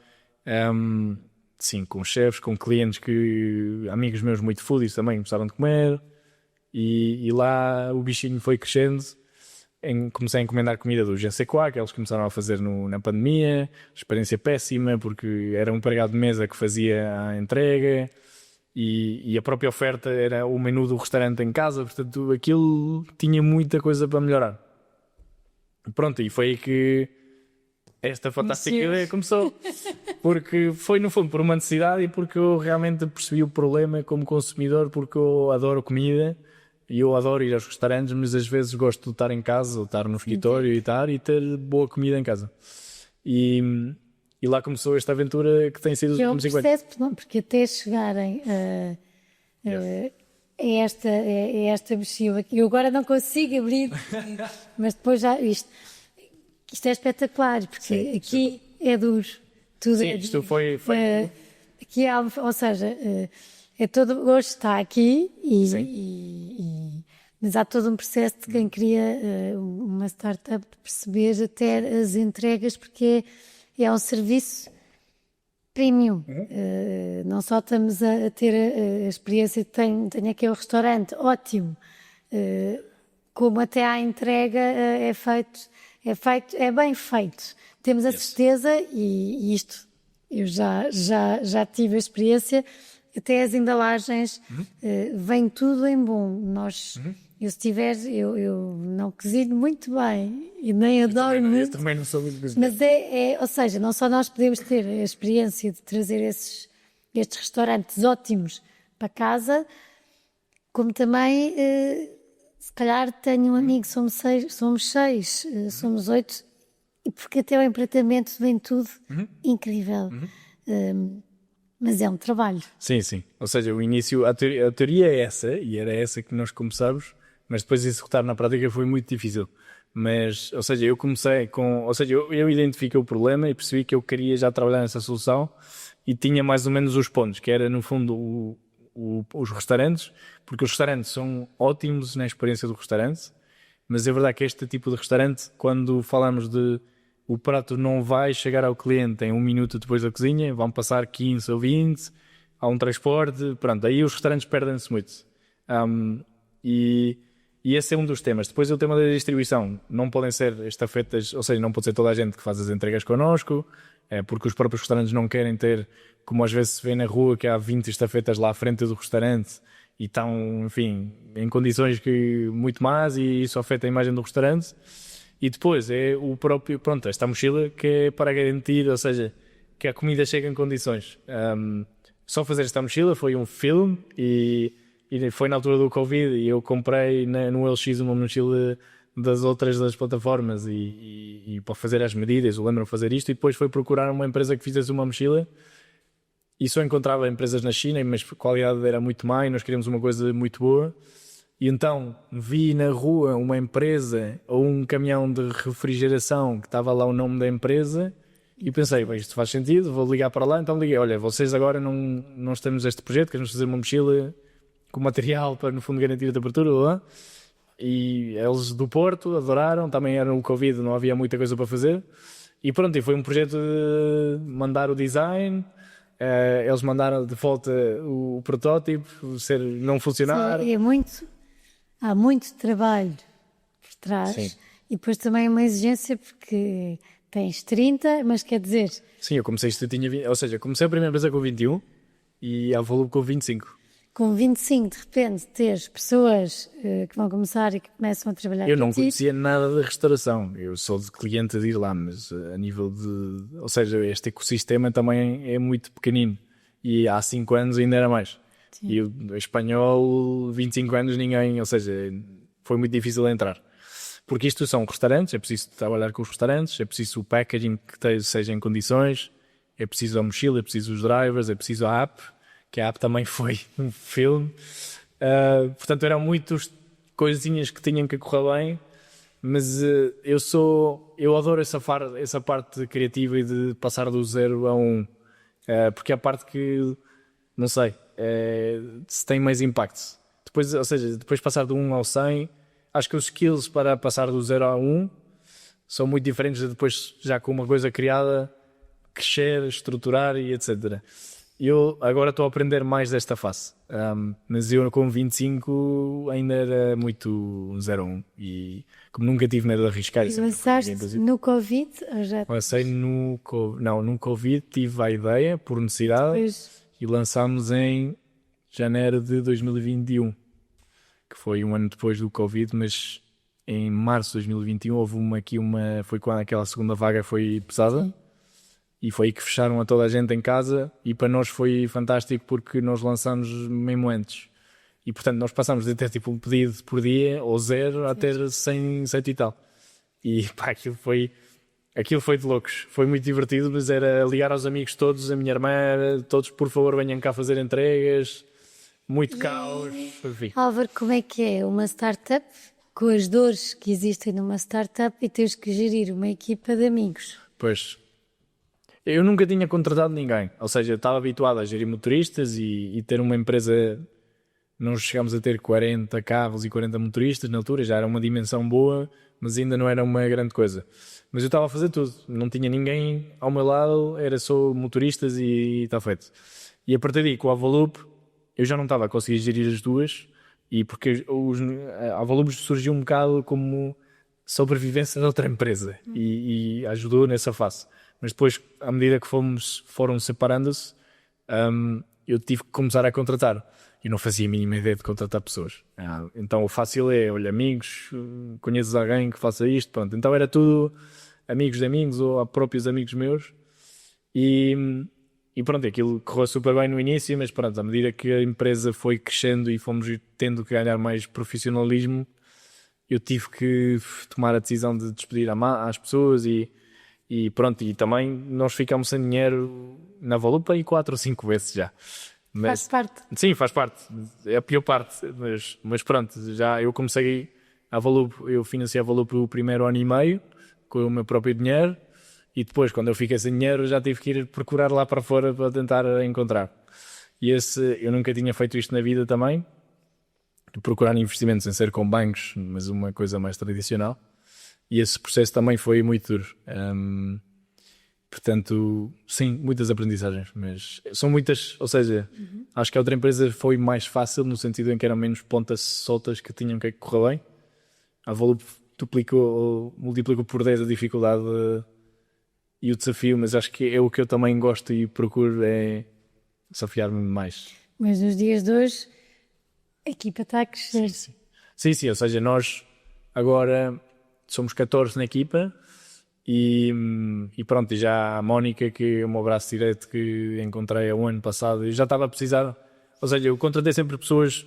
sim, com chefes, com clientes amigos meus muito foodies também começaram a comer e lá o bichinho foi crescendo. Comecei a encomendar comida do GC4, que eles começaram a fazer na pandemia, experiência péssima, porque era um empregado de mesa que fazia a entrega e a própria oferta era o menu do restaurante em casa, portanto aquilo tinha muita coisa para melhorar. Pronto, e foi aí que esta fantástica ideia começou, porque foi no fundo por uma necessidade e porque eu realmente percebi o problema como consumidor, porque eu adoro comida. E eu adoro ir aos restaurantes, mas às vezes gosto de estar em casa, ou estar no escritório e ter boa comida em casa. E lá começou esta aventura que tem sido os últimos 50 anos. Porque até chegarem a esta mochila, que eu agora não consigo abrir, mas depois já isto é espetacular, porque sim, aqui é duro. Tudo sim, isto foi... Aqui é algo, ou seja... hoje está aqui mas há todo um processo de quem cria uma startup de perceber até as entregas, porque é um serviço premium. Não só estamos a ter a experiência que tenho aqui o restaurante, ótimo, como até à entrega é bem feito. Temos a certeza, e isto Eu já tive a experiência, até as embalagens, vem tudo em bom. Eu se tiver, eu não cozinho muito bem e nem adoro Eu muito. também não sou muito cozinheiro. Mas ou seja, não só nós podemos ter a experiência de trazer estes restaurantes ótimos para casa, como também, se calhar tenho um amigo, somos 6, somos 8, e porque até o empratamento vem tudo incrível. Mas é um trabalho. Sim, sim. Ou seja, o início, a teoria é essa, e era essa que nós começamos, mas depois executar na prática foi muito difícil. Mas, ou seja, eu comecei com... Ou seja, eu identifiquei o problema e percebi que eu queria já trabalhar nessa solução e tinha mais ou menos os pontos, que era, no fundo, os restaurantes, porque os restaurantes são ótimos na experiência do restaurante, mas é verdade que este tipo de restaurante, quando falamos de o prato não vai chegar ao cliente em 1 minuto depois da cozinha, vão passar 15 ou 20, há um transporte, pronto, aí os restaurantes perdem-se muito. E esse é um dos temas. Depois é o tema da distribuição. Não podem ser estafetas, ou seja, não pode ser toda a gente que faz as entregas connosco, porque os próprios restaurantes não querem ter, como às vezes se vê na rua, que há 20 estafetas lá à frente do restaurante e estão, enfim, em condições muito más e isso afeta a imagem do restaurante. E depois é o próprio, pronto, esta mochila que é para garantir, ou seja, que a comida chega em condições. Só fazer esta mochila foi um filme e foi na altura do Covid e eu comprei no LX uma mochila das outras das plataformas e para fazer as medidas, eu lembro-me de fazer isto e depois foi procurar uma empresa que fizesse uma mochila e só encontrava empresas na China, mas a qualidade era muito má e nós queríamos uma coisa muito boa. E então vi na rua uma empresa ou um caminhão de refrigeração que estava lá o nome da empresa e pensei, bem, isto faz sentido, vou ligar para lá. Então liguei, olha, vocês agora não temos este projeto, queremos fazer uma mochila com material para no fundo garantir a temperatura, lá. E eles do Porto adoraram, também era no Covid, não havia muita coisa para fazer. E pronto, e foi um projeto de mandar o design, eles mandaram de volta o protótipo, não funcionar. Sim, há muito trabalho por trás. Sim. E depois também uma exigência porque tens 30, mas quer dizer... Sim, eu comecei isto, eu tinha 20, ou seja, comecei a primeira empresa com 21 e a Volume com 25. Com 25, de repente, teres pessoas que vão começar e que começam a trabalhar Eu não contigo. conhecia nada de restauração, eu sou de cliente de ir lá, mas a nível de... Ou seja, este ecossistema também é muito pequenino e há 5 anos ainda era mais. Sim. E o espanhol, 25 anos, ninguém, ou seja, foi muito difícil entrar. Porque isto são restaurantes, é preciso trabalhar com os restaurantes, é preciso o packaging que seja em condições, é preciso a mochila, é preciso os drivers, é preciso a app, que a app também foi um filme. Portanto, eram muitas coisinhas que tinham que correr bem, mas eu adoro essa parte criativa e de passar do 0 a 1, porque é a parte que, não sei, se tem mais impacto. Depois, ou seja, depois de passar do 1 ao 100, acho que os skills para passar do 0 a 1 são muito diferentes de depois, já com uma coisa criada, crescer, estruturar e etc. Eu agora estou a aprender mais desta face, mas eu com 25 ainda era muito 0 a 1 e como nunca tive medo de arriscar. E lançaste no Covid? Ou já... Lancei no Covid, tive a ideia por necessidade. Pois... E lançámos em janeiro de 2021, que foi um ano depois do Covid, mas em março de 2021 houve foi quando aquela segunda vaga foi pesada. Sim. E foi aí que fecharam a toda a gente em casa e para nós foi fantástico porque nós lançámos mesmo antes. E portanto nós passámos de ter tipo um pedido por dia ou 0 a ter 100 e tal. E pá, aquilo foi de loucos, foi muito divertido, mas era ligar aos amigos todos, a minha irmã, todos por favor venham cá fazer entregas, muito caos. Enfim. Álvaro, como é que é uma startup com as dores que existem numa startup e tens que gerir uma equipa de amigos? Pois, eu nunca tinha contratado ninguém, ou seja, eu estava habituado a gerir motoristas e ter uma empresa, nós chegámos a ter 40 carros e 40 motoristas na altura, já era uma dimensão boa, mas ainda não era uma grande coisa. Mas eu estava a fazer tudo, não tinha ninguém ao meu lado, era só motoristas e está feito. E a partir daí, com a Avalup, eu já não estava a conseguir gerir as duas, e porque a Avalup surgiu um bocado como sobrevivência de outra empresa e ajudou nessa fase. Mas depois, à medida que foram separando-se, eu tive que começar a contratar. Eu não fazia a mínima ideia de contratar pessoas. Então o fácil é, olha, amigos, conheces alguém que faça isto, pronto. Então era tudo amigos de amigos ou próprios amigos meus. E pronto, aquilo correu super bem no início, mas pronto, à medida que a empresa foi crescendo e fomos tendo que ganhar mais profissionalismo, eu tive que tomar a decisão de despedir às pessoas e pronto, e também nós ficámos sem dinheiro na Valup aí 4 ou 5 vezes já. Faz parte. Sim, faz parte. É a pior parte. Mas pronto, já eu comecei a Valup, eu financiei a Valup o primeiro ano e meio com o meu próprio dinheiro e depois, quando eu fiquei sem dinheiro, já tive que ir procurar lá para fora para tentar encontrar. E eu nunca tinha feito isto na vida também, de procurar investimentos sem ser com bancos, mas uma coisa mais tradicional. E esse processo também foi muito duro. Portanto, sim, muitas aprendizagens, mas são muitas, ou seja, acho que a outra empresa foi mais fácil no sentido em que eram menos pontas soltas que tinham que correr bem. A Valup multiplicou por 10 a dificuldade e o desafio, mas acho que é o que eu também gosto e procuro é desafiar-me mais. Mas nos dias de hoje, a equipa está a crescer. Sim, ou seja, nós agora somos 14 na equipa. E pronto, e já a Mónica, que é o meu braço direito que encontrei o ano passado, e já estava a precisar, ou seja, eu contratei sempre pessoas,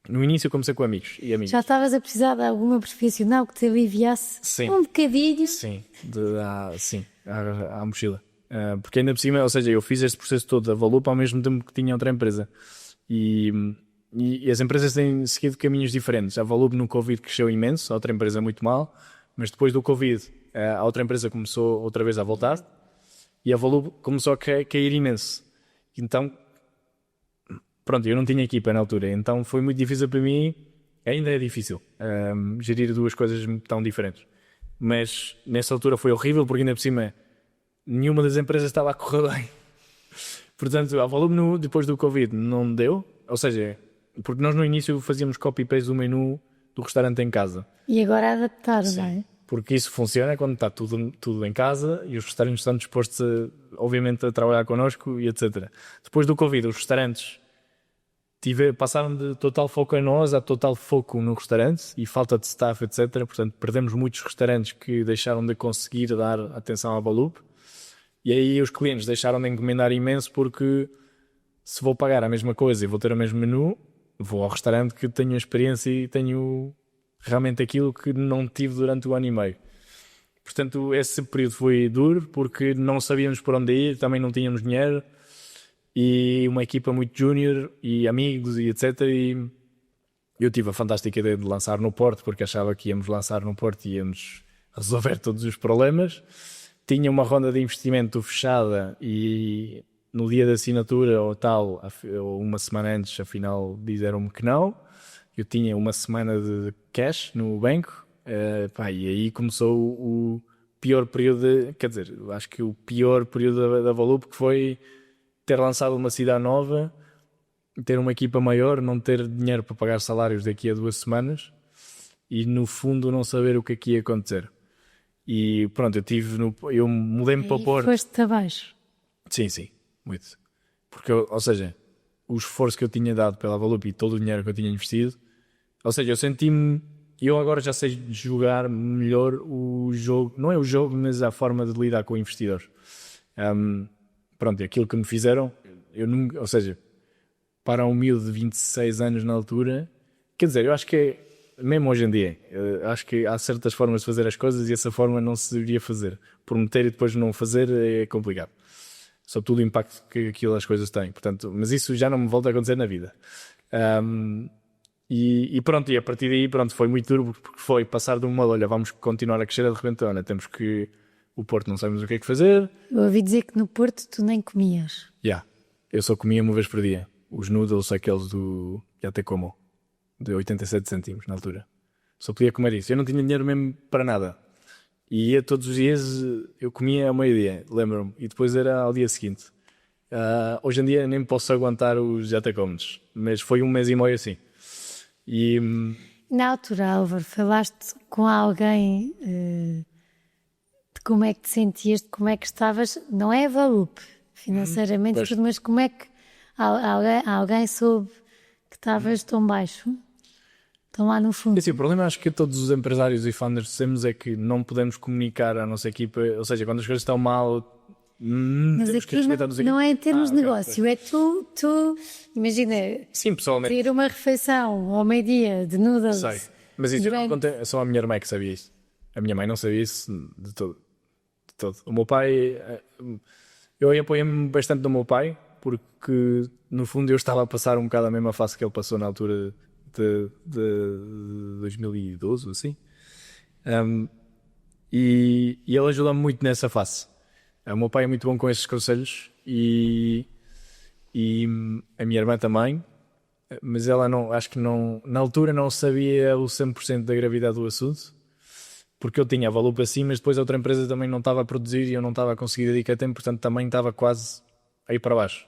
no início eu comecei com amigos e amigas. Já estavas a precisar de alguma profissional que te aliviasse um bocadinho? Sim, à mochila. Porque ainda por cima, ou seja, eu fiz este processo todo da Valup ao mesmo tempo que tinha outra empresa. E as empresas têm seguido caminhos diferentes. A Valup no Covid cresceu imenso, a outra empresa muito mal, mas depois do Covid a outra empresa começou outra vez a voltar e a Valup começou a cair imenso. Então, pronto, eu não tinha equipa na altura, então foi muito difícil para mim, ainda é difícil, gerir duas coisas tão diferentes. Mas nessa altura foi horrível, porque ainda por cima nenhuma das empresas estava a correr bem. Portanto, a Valup depois do Covid não deu, ou seja, porque nós no início fazíamos copy-paste do menu do restaurante em casa. E agora adaptar, não é? Porque isso funciona quando está tudo em casa e os restaurantes estão dispostos, obviamente, a trabalhar connosco e etc. Depois do Covid, os restaurantes passaram de total foco em nós a total foco no restaurante e falta de staff, etc. Portanto, perdemos muitos restaurantes que deixaram de conseguir dar atenção à Valup. E aí os clientes deixaram de encomendar imenso, porque se vou pagar a mesma coisa e vou ter o mesmo menu, vou ao restaurante que tenho a experiência e tenho realmente aquilo que não tive durante o ano e meio. Portanto, esse período foi duro, porque não sabíamos por onde ir, também não tínhamos dinheiro, e uma equipa muito júnior, e amigos, e etc. E eu tive a fantástica ideia de lançar no Porto, porque achava que íamos lançar no Porto e íamos resolver todos os problemas. Tinha uma ronda de investimento fechada e no dia da assinatura ou tal, ou uma semana antes, afinal, disseram-me que não. Eu tinha uma semana de cash no banco, e aí começou o pior período, quer dizer, acho que o pior período da Valup, que foi ter lançado uma cidade nova, ter uma equipa maior, não ter dinheiro para pagar salários daqui a 2 semanas e no fundo não saber o que é que ia acontecer. E pronto, eu mudei-me para o Porto. Foste-te abaixo? Sim, muito. Porque, ou seja, o esforço que eu tinha dado pela Valup e todo o dinheiro que eu tinha investido, ou seja, eu senti-me, eu agora já sei jogar melhor o jogo, não é o jogo, mas a forma de lidar com investidores. Pronto, e aquilo que me fizeram, eu nunca, ou seja, para um miúdo de 26 anos na altura, quer dizer, eu acho que é, mesmo hoje em dia, acho que há certas formas de fazer as coisas e essa forma não se deveria fazer. Prometer e depois não fazer é complicado. Sobretudo o impacto que as coisas têm. Portanto, mas isso já não me volta a acontecer na vida. E pronto, e a partir daí pronto, foi muito duro, porque foi passar de uma, olha, vamos continuar a crescer, de repente, olha, temos que, o Porto não sabemos o que é que fazer. Eu ouvi dizer que no Porto tu nem comias. Eu só comia uma vez por dia. Os noodles, aqueles do Yaté Como, de 87 cêntimos na altura. Só podia comer isso. Eu não tinha dinheiro mesmo para nada. E ia todos os dias, eu comia ao meio-dia, lembro-me, e depois era ao dia seguinte. Hoje em dia nem posso aguentar os Yaté Comes, mas foi um mês e meio assim. E Na altura, Álvaro, falaste com alguém de como é que te sentias, de como é que estavas, não é Valup, financeiramente, Pois. tudo, mas como é que alguém soube que estavas tão baixo? Estão lá no fundo. Assim, o problema acho que todos os empresários e founders temos é que não podemos comunicar à nossa equipa, ou seja, quando as coisas estão mal, Mas temos que aqui respeitar-nos não é em termos de ok, negócio, é tu, imagina, Sim, pessoalmente, ter uma refeição ao meio-dia de noodles. sei. Mas isso eu não durante- contei, só a minha irmã é que sabia isso. A minha mãe não sabia isso de todo. De todo. O meu pai, eu apoiei-me bastante no meu pai, porque no fundo eu estava a passar um bocado a mesma fase que ele passou na altura de 2012, assim. E ele ajuda-me muito nessa fase. O meu pai é muito bom com esses conselhos e a minha irmã também, mas ela não, acho que não, na altura não sabia o 100% da gravidade do assunto, porque eu tinha a Valup assim, mas depois a outra empresa também não estava a produzir e eu não estava a conseguir dedicar tempo, portanto também estava quase aí para baixo.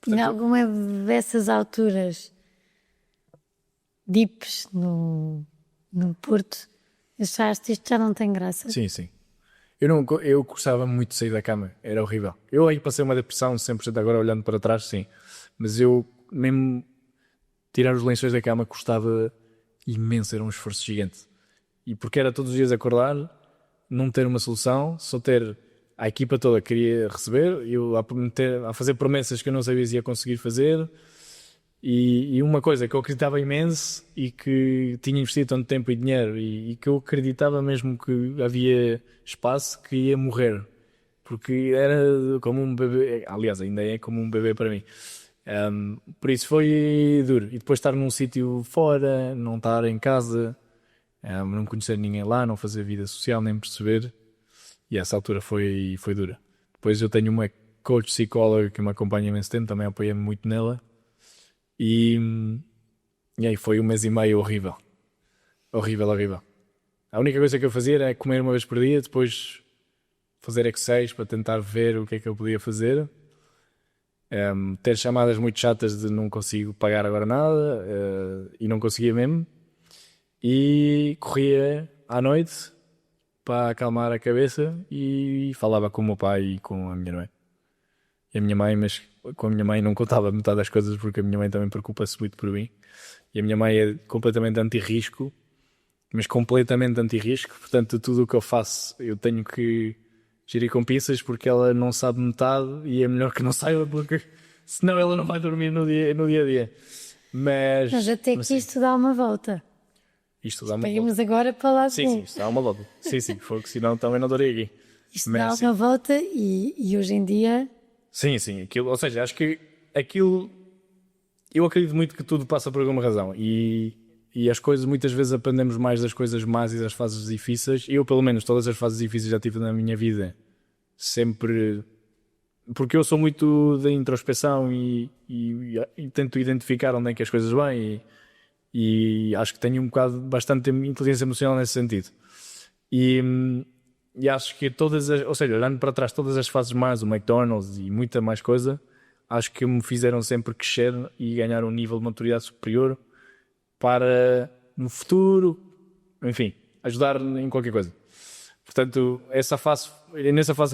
Em alguma dessas alturas, dips no Porto, achaste isto já não tem graça? Sim, sim. Eu gostava muito de sair da cama, era horrível. Eu aí passei uma depressão 100% agora olhando para trás, sim. Mas eu mesmo tirar os lençóis da cama custava imenso, era um esforço gigante. E porque era todos os dias acordar, não ter uma solução, só ter a equipa toda que queria receber, eu a fazer promessas que eu não sabia se ia conseguir fazer. E uma coisa que eu acreditava imenso e que tinha investido tanto tempo e dinheiro e que eu acreditava mesmo que havia espaço, que ia morrer. Porque era como um bebê, aliás, ainda é como um bebê para mim. Por isso foi duro. E depois estar num sítio fora, não estar em casa, não conhecer ninguém lá, não fazer vida social, nem perceber. E essa altura foi dura. Depois eu tenho uma coach psicóloga que me acompanha imenso tempo, também apoiei-me muito nela. E aí foi um mês e meio horrível. Horrível, horrível. A única coisa que eu fazia era comer uma vez por dia, depois fazer exercícios para tentar ver o que é que eu podia fazer. Ter chamadas muito chatas de não consigo pagar agora nada e não conseguia mesmo. E corria à noite para acalmar a cabeça e falava com o meu pai e com a minha mãe. E a minha mãe, mas com a minha mãe não contava metade das coisas porque a minha mãe também preocupa-se muito por mim. E a minha mãe é completamente anti-risco, mas completamente anti-risco. Portanto, tudo o que eu faço eu tenho que gerir com pinças porque ela não sabe metade e é melhor que não saiba porque senão ela não vai dormir no dia a dia. Mas até que sim, isto dá uma volta. isto dá uma volta. Seguimos agora para lá de Sim, sim, isto dá uma volta. Sim, porque senão também não estaria aqui. Isto Mas, dá sim. uma volta e hoje em dia... Sim, aquilo, ou seja, acho que aquilo, eu acredito muito que tudo passa por alguma razão e as coisas, muitas vezes aprendemos mais das coisas más e das fases difíceis. Eu, pelo menos, todas as fases difíceis já tive na minha vida, sempre, porque eu sou muito da introspeção e tento identificar onde é que as coisas vêm e acho que tenho um bocado, bastante inteligência emocional nesse sentido. E acho que ou seja, olhando para trás, todas as fases mais, o McDonald's e muita mais coisa, acho que me fizeram sempre crescer e ganhar um nível de maturidade superior para, no futuro, enfim, ajudar em qualquer coisa. Portanto, nessa fase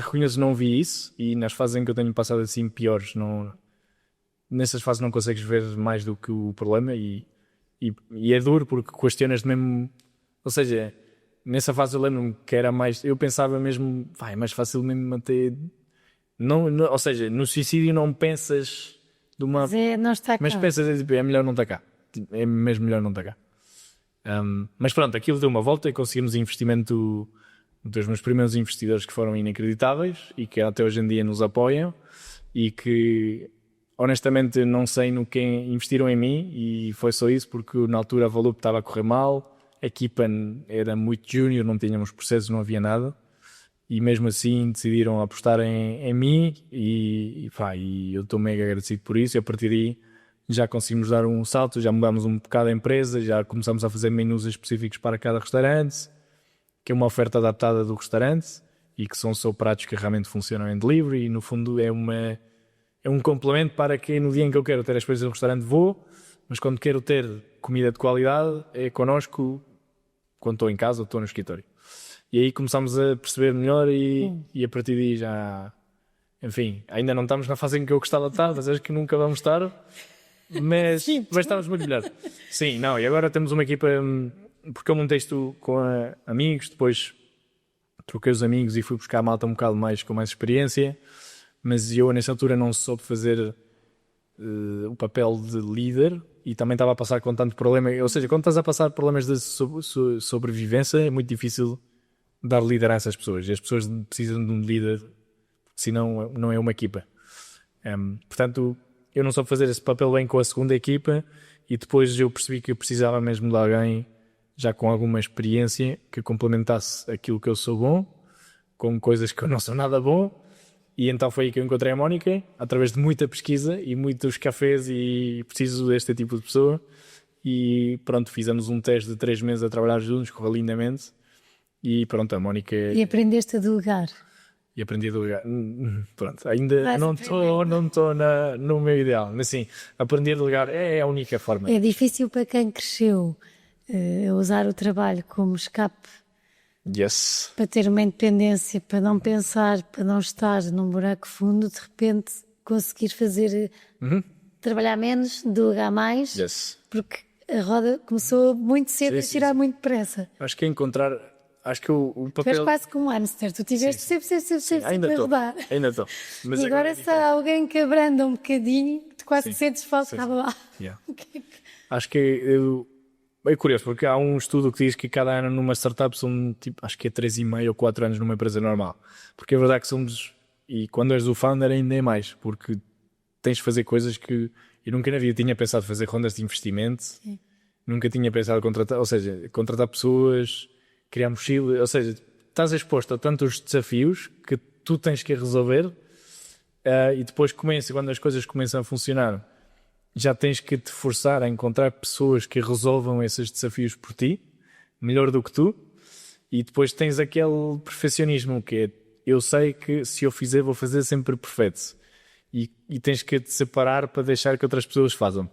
reconheço não vi isso e nas fases em que eu tenho passado assim piores, nessas fases não consegues ver mais do que o problema e é duro porque questionas mesmo, ou seja... Nessa fase eu lembro-me que era mais... Eu pensava mesmo... é mais fácil mesmo manter... ou seja, no suicídio não pensas de uma... não está cá. Mas pensas, é melhor não estar cá. É mesmo melhor não estar cá. Mas pronto, aquilo deu uma volta e conseguimos investimento dos meus primeiros investidores que foram inacreditáveis e que até hoje em dia nos apoiam e que honestamente não sei no que investiram em mim e foi só isso porque na altura a Valup estava a correr mal. A equipa era muito júnior, não tínhamos processos, não havia nada. E mesmo assim decidiram apostar em mim e eu estou mega agradecido por isso. E a partir daí já conseguimos dar um salto, já mudámos um bocado a empresa, já começamos a fazer menus específicos para cada restaurante, que é uma oferta adaptada do restaurante e que são só pratos que realmente funcionam em delivery. E no fundo é um complemento para que no dia em que eu quero ter as coisas no restaurante vou, mas quando quero ter comida de qualidade é connosco, quando estou em casa ou estou no escritório. E aí começámos a perceber melhor e a partir daí já... Enfim, ainda não estamos na fase em que eu gostava de estar, mas acho que nunca vamos estar, mas estamos muito melhor. Sim, não, e agora temos uma equipa, porque eu montei isto com amigos, depois troquei os amigos e fui buscar a malta um bocado mais, com mais experiência, mas eu nessa altura não soube fazer o papel de líder e também estava a passar com tanto problema, ou seja, quando estás a passar problemas de sobrevivência é muito difícil dar liderança às pessoas, e as pessoas precisam de um líder, senão não é uma equipa. Portanto, eu não soube fazer esse papel bem com a segunda equipa e depois eu percebi que eu precisava mesmo de alguém já com alguma experiência que complementasse aquilo que eu sou bom com coisas que eu não sou nada bom, e então foi aí que eu encontrei a Mónica, através de muita pesquisa e muitos cafés, e preciso deste tipo de pessoa, e pronto, fizemos um teste de 3 meses a trabalhar juntos, correu lindamente, e pronto, a Mónica... E aprendeste a delegar. E aprendi a delegar. Pronto, ainda não estou no meu ideal, mas sim, aprender a delegar é a única forma. É difícil para quem cresceu a usar o trabalho como escape, Yes. para ter uma independência, para não pensar, para não estar num buraco fundo, de repente conseguir fazer, trabalhar menos, delegar mais, Yes. porque a roda começou muito cedo a girar muito depressa. Acho que é encontrar... Acho que o Tu és papel... quase como um hamster, tu tiveste sempre Ainda a estou. rodar. Ainda estou. Mas E agora se há alguém que abranda um bocadinho, tu quase te sentes falso, estava lá. Yeah. Acho que é curioso, porque há um estudo que diz que cada ano numa startup são, tipo, acho que é 3,5 ou 4 anos numa empresa normal. Porque é verdade que somos, e quando és o founder ainda é mais, porque tens de fazer coisas que eu nunca na vida tinha pensado fazer rondas de investimento, nunca tinha pensado contratar, ou seja, contratar pessoas, criar mochila, ou seja, estás exposto a tantos desafios que tu tens que resolver, e depois quando as coisas começam a funcionar, já tens que te forçar a encontrar pessoas que resolvam esses desafios por ti, melhor do que tu, e depois tens aquele perfeccionismo que é, eu sei que se eu fizer, vou fazer sempre perfeito, e tens que te separar para deixar que outras pessoas façam.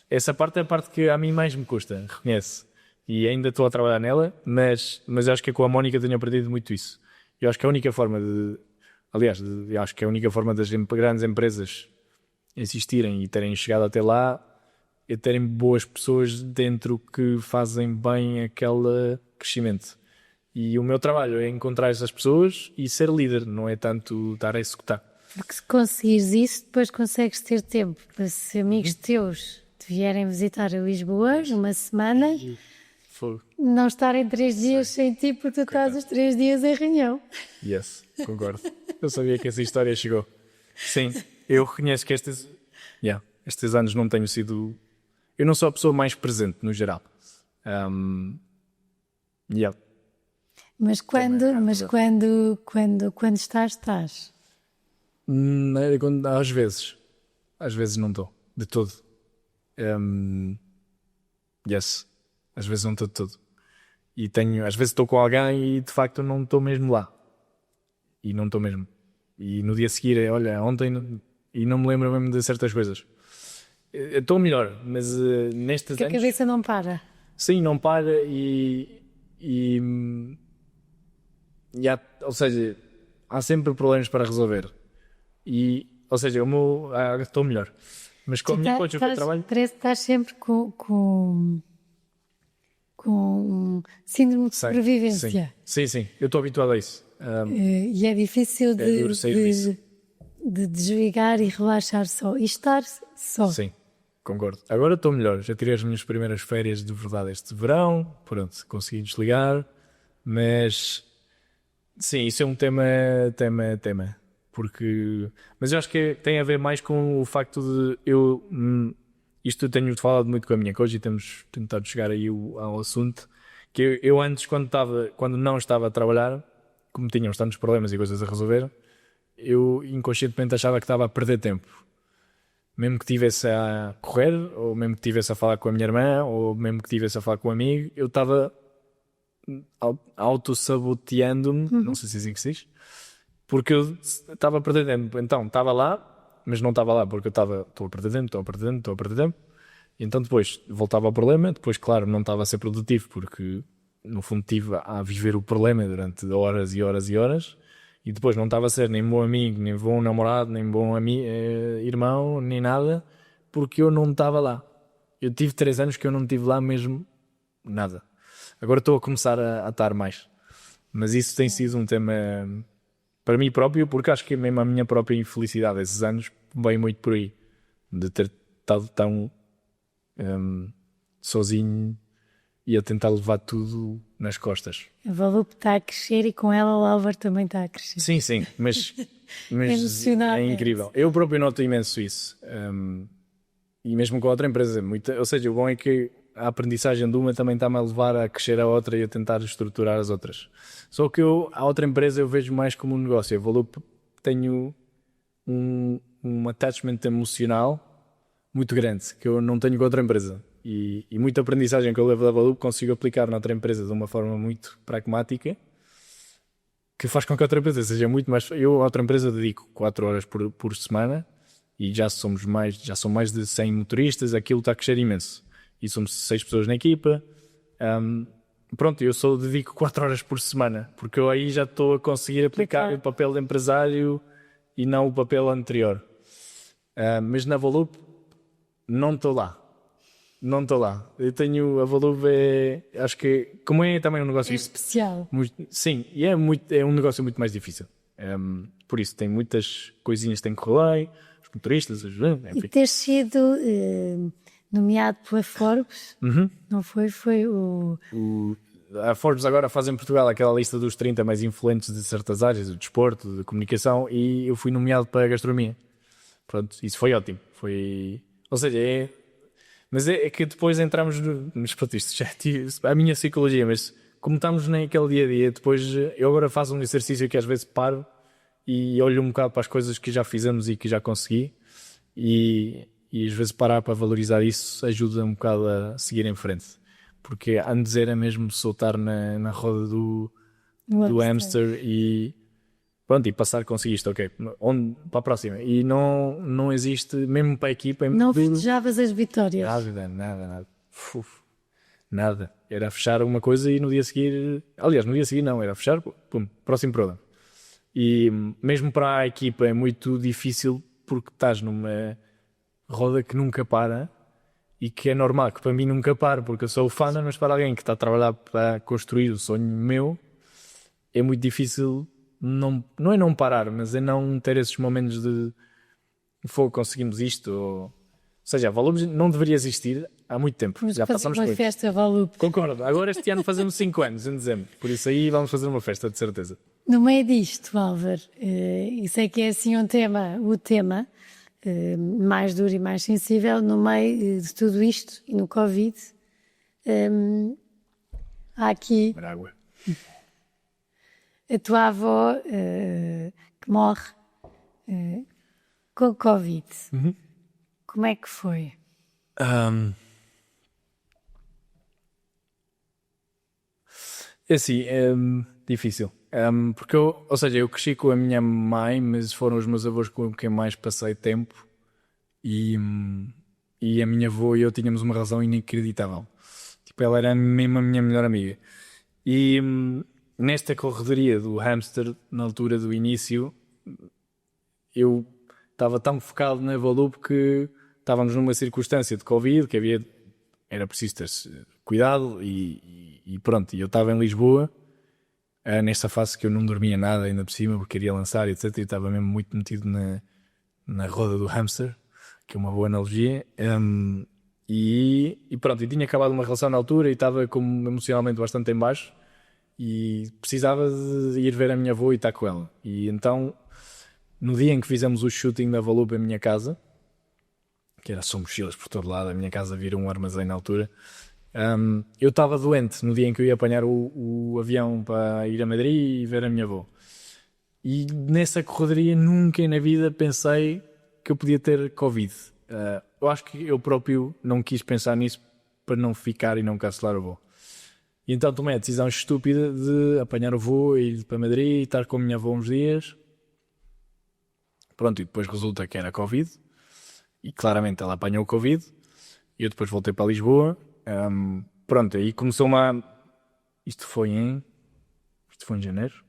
Essa parte é a parte que a mim mais me custa, reconhece, e ainda estou a trabalhar nela, mas acho que com a Mónica tenho aprendido muito isso. Eu acho que a única forma acho que a única forma das grandes empresas existirem e terem chegado até lá é terem boas pessoas dentro que fazem bem aquele crescimento. E o meu trabalho é encontrar essas pessoas e ser líder, não é tanto estar a executar. Porque se conseguires isso, depois consegues ter tempo para, se amigos teus te vierem visitar a Lisboa numa semana, não estarem 3 dias sem ti, porque tu estás os 3 dias em reunião. Yes, concordo. Eu sabia que essa história chegou. Sim, eu reconheço que estes anos não tenho sido... Eu não sou a pessoa mais presente, no geral. Mas quando estás? Às vezes não estou, de todo. Às vezes não estou de todo. E às vezes estou com alguém e de facto não estou mesmo lá. E não estou mesmo. E no dia a seguir, olha, ontem, e não me lembro mesmo de certas coisas. Estou melhor, mas nestes que anos... a cabeça não para. Sim, não para ou seja, há sempre problemas para resolver. Ou seja, estou melhor. Mas com a minha coach, o que eu trabalho... Parece que estás sempre com síndrome de sobrevivência. Sim, eu estou habituado a isso. E é difícil de desligar e relaxar só. E estar só. Sim, concordo. Agora estou melhor. Já tirei as minhas primeiras férias de verdade este verão. Pronto, consegui desligar. Mas... Sim, isso é um tema. Mas eu acho que tem a ver mais com o facto de isto eu tenho falado muito com a minha coach e temos tentado chegar aí ao assunto, que eu antes, quando não estava a trabalhar, como tínhamos tantos problemas e coisas a resolver, eu inconscientemente achava que estava a perder tempo. Mesmo que estivesse a correr, ou mesmo que estivesse a falar com a minha irmã, ou mesmo que estivesse a falar com um amigo, eu estava auto-saboteando-me, não sei se é assim que se diz, porque eu estava a perder tempo. Então, estava lá, mas não estava lá porque eu estou a perder tempo, E então depois voltava ao problema, depois claro não estava a ser produtivo porque no fundo estive a viver o problema durante horas e horas e horas, e depois não estava a ser nem bom amigo, nem bom namorado, nem bom irmão, nem nada, porque eu não estava lá. Eu tive 3 anos que eu não estive lá mesmo nada. Agora estou a começar a estar mais. Mas isso tem sido um tema para mim próprio, porque acho que mesmo a minha própria infelicidade esses anos veio muito por aí. De ter estado tão sozinho e a tentar levar tudo nas costas. A Valup está a crescer e com ela o Álvaro também está a crescer. Sim, mas Emocionante. é incrível. Eu próprio noto imenso isso. E mesmo com a outra empresa. Ou seja, o bom é que a aprendizagem de uma também está-me a levar a crescer a outra e a tentar estruturar as outras. Só que a outra empresa eu vejo mais como um negócio. Eu Valup tenho um attachment emocional muito grande, que eu não tenho com outra empresa. E muita aprendizagem que eu levo da Valup consigo aplicar noutra empresa de uma forma muito pragmática, que faz com que a outra empresa seja muito mais... Eu a outra empresa dedico 4 horas por semana e já são mais de 100 motoristas, aquilo está a crescer imenso. E somos 6 pessoas na equipa. Pronto, eu só dedico 4 horas por semana, porque eu aí já estou a conseguir aplicar o papel de empresário e não o papel anterior. Mas na Valup não estou lá. Eu tenho a Valup, acho que, como é também um negócio... É especial. Sim, e é um negócio muito mais difícil. Por isso, tem muitas coisinhas que têm que correr bem, os motoristas, enfim. E ter sido nomeado pela Forbes, não foi? Foi A Forbes agora faz em Portugal aquela lista dos 30 mais influentes de certas áreas, do desporto, de comunicação, e eu fui nomeado para a gastronomia. Pronto, isso foi ótimo. Ou seja, mas é que depois entramos nos isto já é a minha psicologia, mas como estamos naquele dia a dia, depois eu agora faço um exercício que às vezes paro e olho um bocado para as coisas que já fizemos e que já consegui, e às vezes parar para valorizar isso ajuda um bocado a seguir em frente, porque antes era mesmo soltar na roda do hamster e pronto, e passar conseguiste, ok, para a próxima, e não existe, mesmo para a equipa, não festejavas as vitórias. Nada. Nada, era fechar uma coisa e no dia seguir não, era fechar, pum, próximo programa. E mesmo para a equipa é muito difícil porque estás numa roda que nunca para e que é normal, que para mim nunca para, porque eu sou o fã, mas para alguém que está a trabalhar para construir o sonho meu, é muito difícil, não é não parar, mas é não ter esses momentos de fogo, conseguimos isto, ou seja, a Valup não deveria existir há muito tempo, já passamos por uma festa Valup. Concordo, agora este ano fazemos 5 anos em dezembro, por isso aí vamos fazer uma festa, de certeza. No meio disto, Álvaro, e sei que é assim o tema mais duro e mais sensível, no meio de tudo isto e no Covid, há aqui Água. a tua avó que morre com Covid. Como é que foi? É assim, é difícil. Porque eu cresci com a minha mãe, mas foram os meus avós com quem mais passei tempo, e a minha avó e eu tínhamos uma relação inacreditável. Tipo, ela era mesmo a minha melhor amiga. E nesta corredoria do hamster, na altura do início, eu estava tão focado na Valup que estávamos numa circunstância de Covid, que era preciso ter cuidado, e pronto, e eu estava em Lisboa, nesta fase que eu não dormia nada ainda por cima, porque queria lançar, etc. E estava mesmo muito metido na roda do hamster, que é uma boa analogia. E pronto, e tinha acabado uma relação na altura e estava emocionalmente bastante em baixo e precisava de ir ver a minha avó e estar com ela. E então, no dia em que fizemos o shooting da Valup em minha casa, que era só mochilas por todo lado, a minha casa vira um armazém na altura, eu estava doente no dia em que eu ia apanhar o avião para ir a Madrid e ver a minha avó. E nessa corredoria nunca na vida pensei que eu podia ter Covid. Eu acho que eu próprio não quis pensar nisso para não ficar e não cancelar o voo. E então tomei a decisão estúpida de apanhar o voo e ir para Madrid e estar com a minha avó uns dias. Pronto, e depois resulta que era Covid. E claramente ela apanhou o Covid. eu depois voltei para Lisboa. Pronto, aí começou uma. Isto foi em janeiro.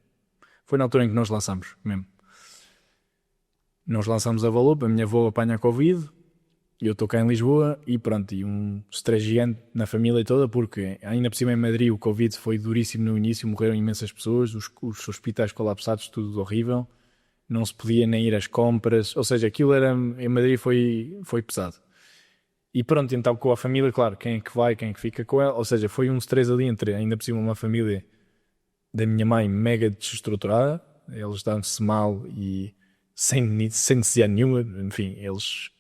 Foi na altura em que nós lançámos mesmo. Nós lançámos a Valup, a minha avó apanha a Covid, eu estou cá em Lisboa e pronto, e um stress gigante na família toda, porque ainda por cima em Madrid o Covid foi duríssimo no início, morreram imensas pessoas, os hospitais colapsados, tudo horrível, não se podia nem ir às compras, ou seja, aquilo era, em Madrid foi pesado. E pronto, então com a família, claro, quem é que vai, quem é que fica com ela, ou seja, foi um stress ali entre, ainda por cima uma família da minha mãe mega desestruturada, eles davam-se mal e sem necessidade nenhuma, enfim, eles,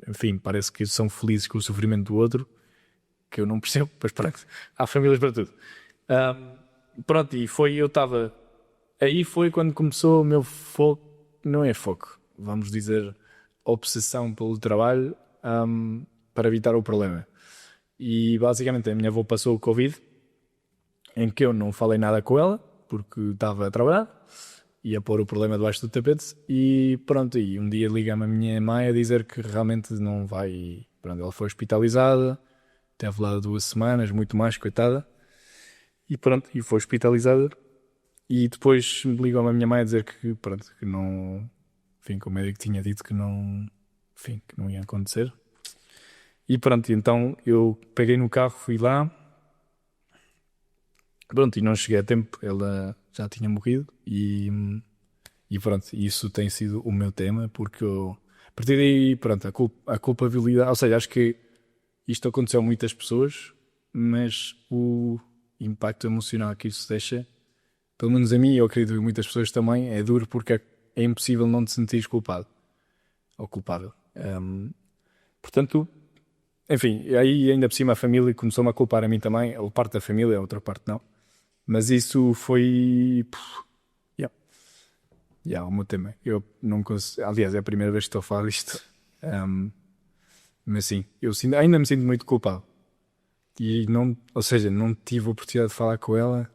enfim, parece que são felizes com o sofrimento do outro, que eu não percebo, mas pronto, há famílias para tudo. Pronto, e eu estava, aí foi quando começou o meu foco, não é foco, vamos dizer, obsessão pelo trabalho, para evitar o problema. E basicamente a minha avó passou o Covid, em que eu não falei nada com ela, porque estava a trabalhar, ia pôr o problema debaixo do tapete, e pronto, e um dia liga-me a minha mãe a dizer que realmente não vai, pronto, ela foi hospitalizada, teve lá 2 semanas, muito mais, coitada, e pronto, e foi hospitalizada, e depois ligou-me a minha mãe a dizer que pronto, que não, enfim, que o médico tinha dito que não, enfim, que não ia acontecer. E pronto, então eu peguei no carro, fui lá, pronto, e não cheguei a tempo, ela já tinha morrido e pronto, isso tem sido o meu tema, porque eu, a partir daí, pronto, a culpabilidade, ou seja, acho que isto aconteceu a muitas pessoas, mas o impacto emocional que isso deixa, pelo menos a mim, eu acredito que muitas pessoas também, é duro porque é impossível não te sentires culpado, ou culpável. Portanto, enfim, aí ainda por cima a família começou-me a culpar a mim também, a parte da família, a outra parte não. Mas isso foi. O meu tema. Eu não consigo. Aliás, é a primeira vez que estou a falar disto. Mas sim, ainda me sinto muito culpado. E não, ou seja, não tive a oportunidade de falar com ela.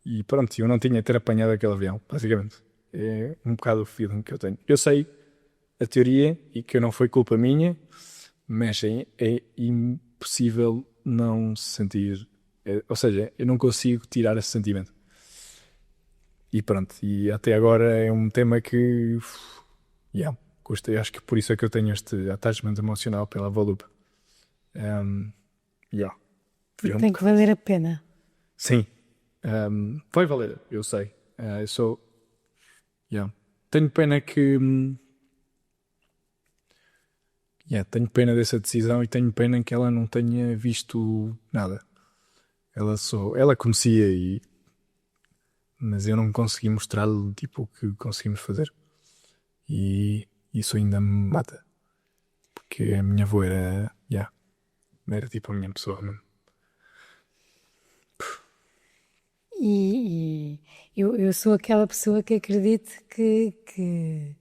E pronto, eu não tinha ter apanhado aquele avião, basicamente. É um bocado o feeling que eu tenho. Eu sei a teoria e que não foi culpa minha, mas é impossível não se sentir. Ou seja, eu não consigo tirar esse sentimento. E pronto, e até agora é um tema que gostei, acho que por isso é que eu tenho este attachment emocional pela Valup. Porque tem que valer a pena. Sim, vai valer, eu sei. Tenho pena que tenho pena dessa decisão e tenho pena que ela não tenha visto nada. Ela conhecia, mas eu não consegui mostrar-lhe tipo, o que conseguimos fazer. E isso ainda me mata. Porque a minha avó era tipo a minha pessoa mesmo. E eu sou aquela pessoa que acredita que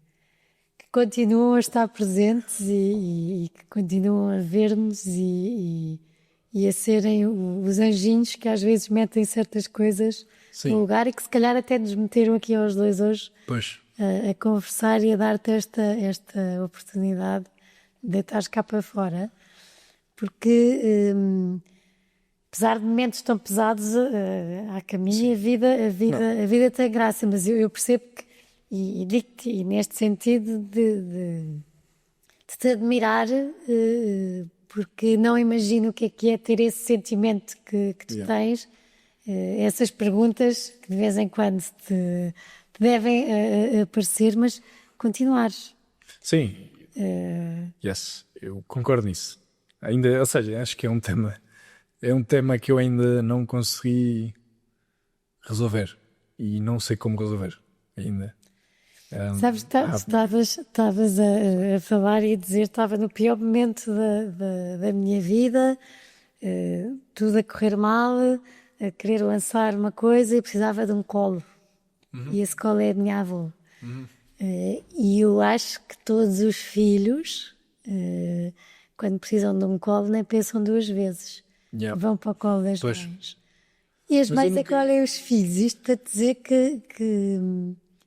continuam a estar presentes e que continuam a ver-nos e a serem os anjinhos que às vezes metem certas coisas no lugar e que se calhar até nos meteram aqui aos dois hoje a conversar e a dar-te esta oportunidade de estares cá para fora, porque apesar de momentos tão pesados há caminho e a vida tem graça, mas eu percebo que e digo-te, e neste sentido de te admirar, porque não imagino o que é ter esse sentimento que tu tens, essas perguntas que de vez em quando te devem aparecer, mas continuares. Sim, eu concordo nisso. Ainda, ou seja, acho que é um tema que eu ainda não consegui resolver e não sei como resolver ainda. Sabes, estavas a falar e a dizer, estava no pior momento da minha vida, tudo a correr mal, a querer lançar uma coisa e precisava de um colo. E esse colo é a minha avó. E eu acho que todos os filhos, quando precisam de um colo, nem pensam 2 vezes. Vão para o colo das mães. E as mães é que olham os filhos. Isto para dizer que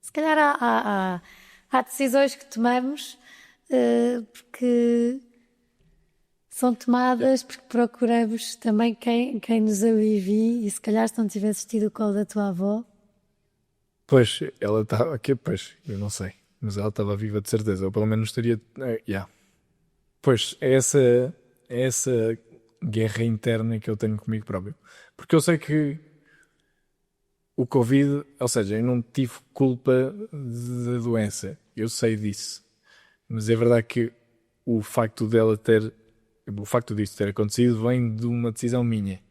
se calhar há decisões que tomamos porque são tomadas porque procuramos também quem nos alivie, e se calhar se não tivesse tido o colo da tua avó. Pois, ela estava aqui, pois, eu não sei, mas ela estava viva de certeza, ou pelo menos estaria. Yeah. Pois, é essa guerra interna que eu tenho comigo próprio. Porque eu sei que o Covid, ou seja, eu não tive culpa da doença, eu sei disso. Mas é verdade que o facto disso ter acontecido vem de uma decisão minha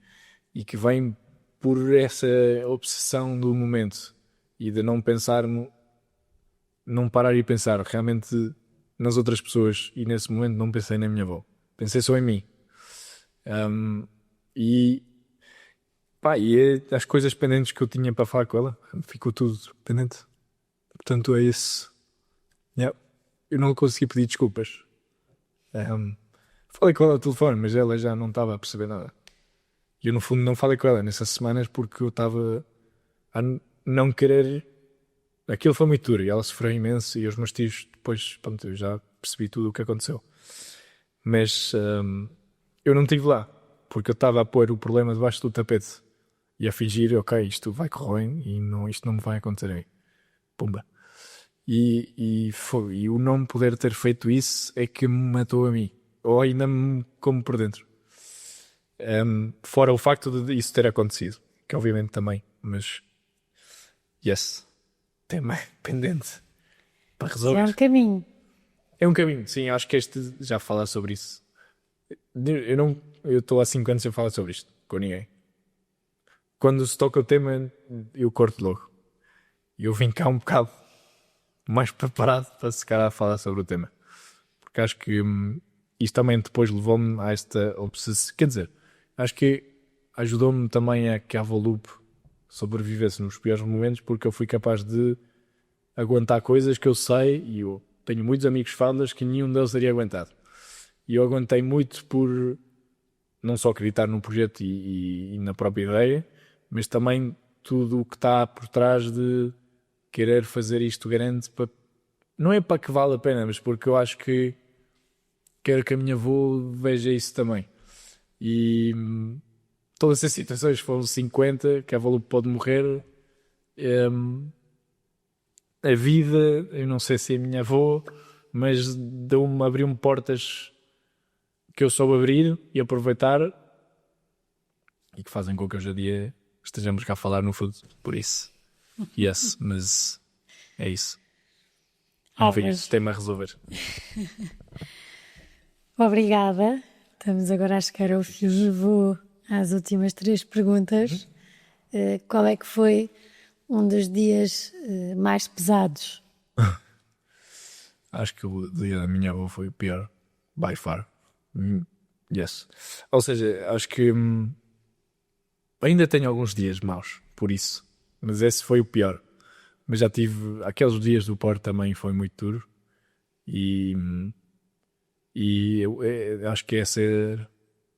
e que vem por essa obsessão do momento e de não pensar, não parar e pensar realmente nas outras pessoas, e nesse momento não pensei na minha avó, pensei só em mim. E as coisas pendentes que eu tinha para falar com ela, ficou tudo pendente. Portanto é isso. Yeah. Eu não consegui pedir desculpas. Falei com ela ao telefone, mas ela já não estava a perceber nada. E eu no fundo não falei com ela nessas semanas porque eu estava a não querer. Aquilo foi muito duro e ela sofreu imenso, e os meus tios depois, pronto, eu já percebi tudo o que aconteceu. Mas eu não estive lá porque eu estava a pôr o problema debaixo do tapete e a fingir, ok, isto vai correr bem e isto não me vai acontecer a mim. Pumba. E o não poder ter feito isso é que me matou a mim, ou ainda me como por dentro. Fora o facto de isso ter acontecido, que obviamente também, mas yes, tema pendente para resolver. É um caminho. É um caminho, sim, acho que este já falar sobre isso. Eu estou há 5 anos sem falar sobre isto com ninguém. Quando se toca o tema, eu corto logo. E eu vim cá um bocado mais preparado para se calhar falar sobre o tema. Porque acho que isto também depois levou-me a esta obsessão. Quer dizer, acho que ajudou-me também a que a Volup sobrevivesse nos piores momentos, porque eu fui capaz de aguentar coisas que eu sei, e eu tenho muitos amigos fadas que nenhum deles teria aguentado. E eu aguentei muito por não só acreditar no projeto e na própria ideia, mas também tudo o que está por trás de querer fazer isto grande. Não é para que vale a pena, mas porque eu acho que quero que a minha avó veja isso também. E todas essas situações foram 50, que a avó pode morrer. A vida, eu não sei se é a minha avó, mas abriu-me portas que eu soube abrir e aproveitar, e que fazem com que hoje em dia estejamos cá a falar no fundo. Por isso, yes, mas é isso. Enfim, tema a resolver. Obrigada. Estamos agora a chegar ao fim. Vou às últimas 3 perguntas. Qual é que foi um dos dias mais pesados? Acho que o dia da minha avó foi o pior, by far. Yes. Ou seja, acho que ainda tenho alguns dias maus, por isso. Mas esse foi o pior. Mas já tive... Aqueles dias do Porto também foi muito duro. E eu acho que essa é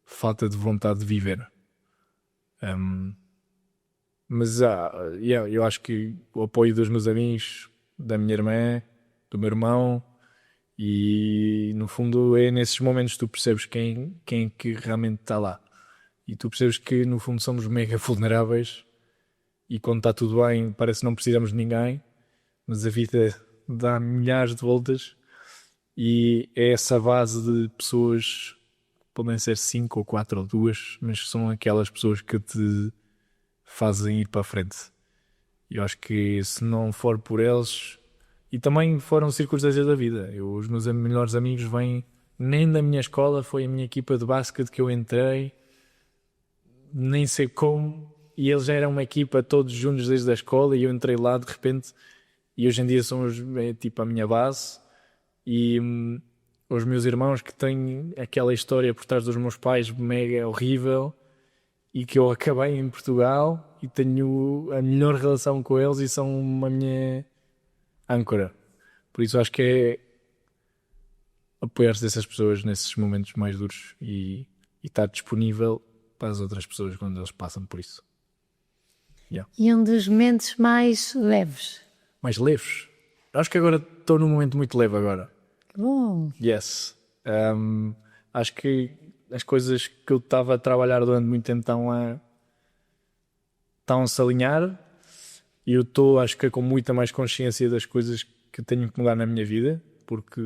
falta de vontade de viver. Mas eu acho que o apoio dos meus amigos, da minha irmã, do meu irmão, e no fundo é nesses momentos que tu percebes quem que realmente está lá. E tu percebes que no fundo somos mega vulneráveis, e quando está tudo bem parece que não precisamos de ninguém, mas a vida dá milhares de voltas, e é essa base de pessoas, podem ser 5 ou 4 ou 2, mas são aquelas pessoas que te fazem ir para a frente. E eu acho que se não for por eles, e também foram circunstâncias da vida. Os meus melhores amigos vêm nem da minha escola, foi a minha equipa de basquete que eu entrei, nem sei como, e eles já eram uma equipa todos juntos desde a escola, e eu entrei lá de repente, e hoje em dia são tipo a minha base. E os meus irmãos, que têm aquela história por trás dos meus pais mega horrível, e que eu acabei em Portugal e tenho a melhor relação com eles e são uma minha âncora. Por isso acho que é apoiar-se dessas pessoas nesses momentos mais duros e estar disponível para as outras pessoas quando eles passam por isso. Yeah. E um dos momentos mais leves? Mais leves? Acho que agora estou num momento muito leve agora. Bom. Yes. Acho que as coisas que eu estava a trabalhar durante muito tempo estão-se a alinhar e eu estou, acho que com muita mais consciência das coisas que tenho que mudar na minha vida, porque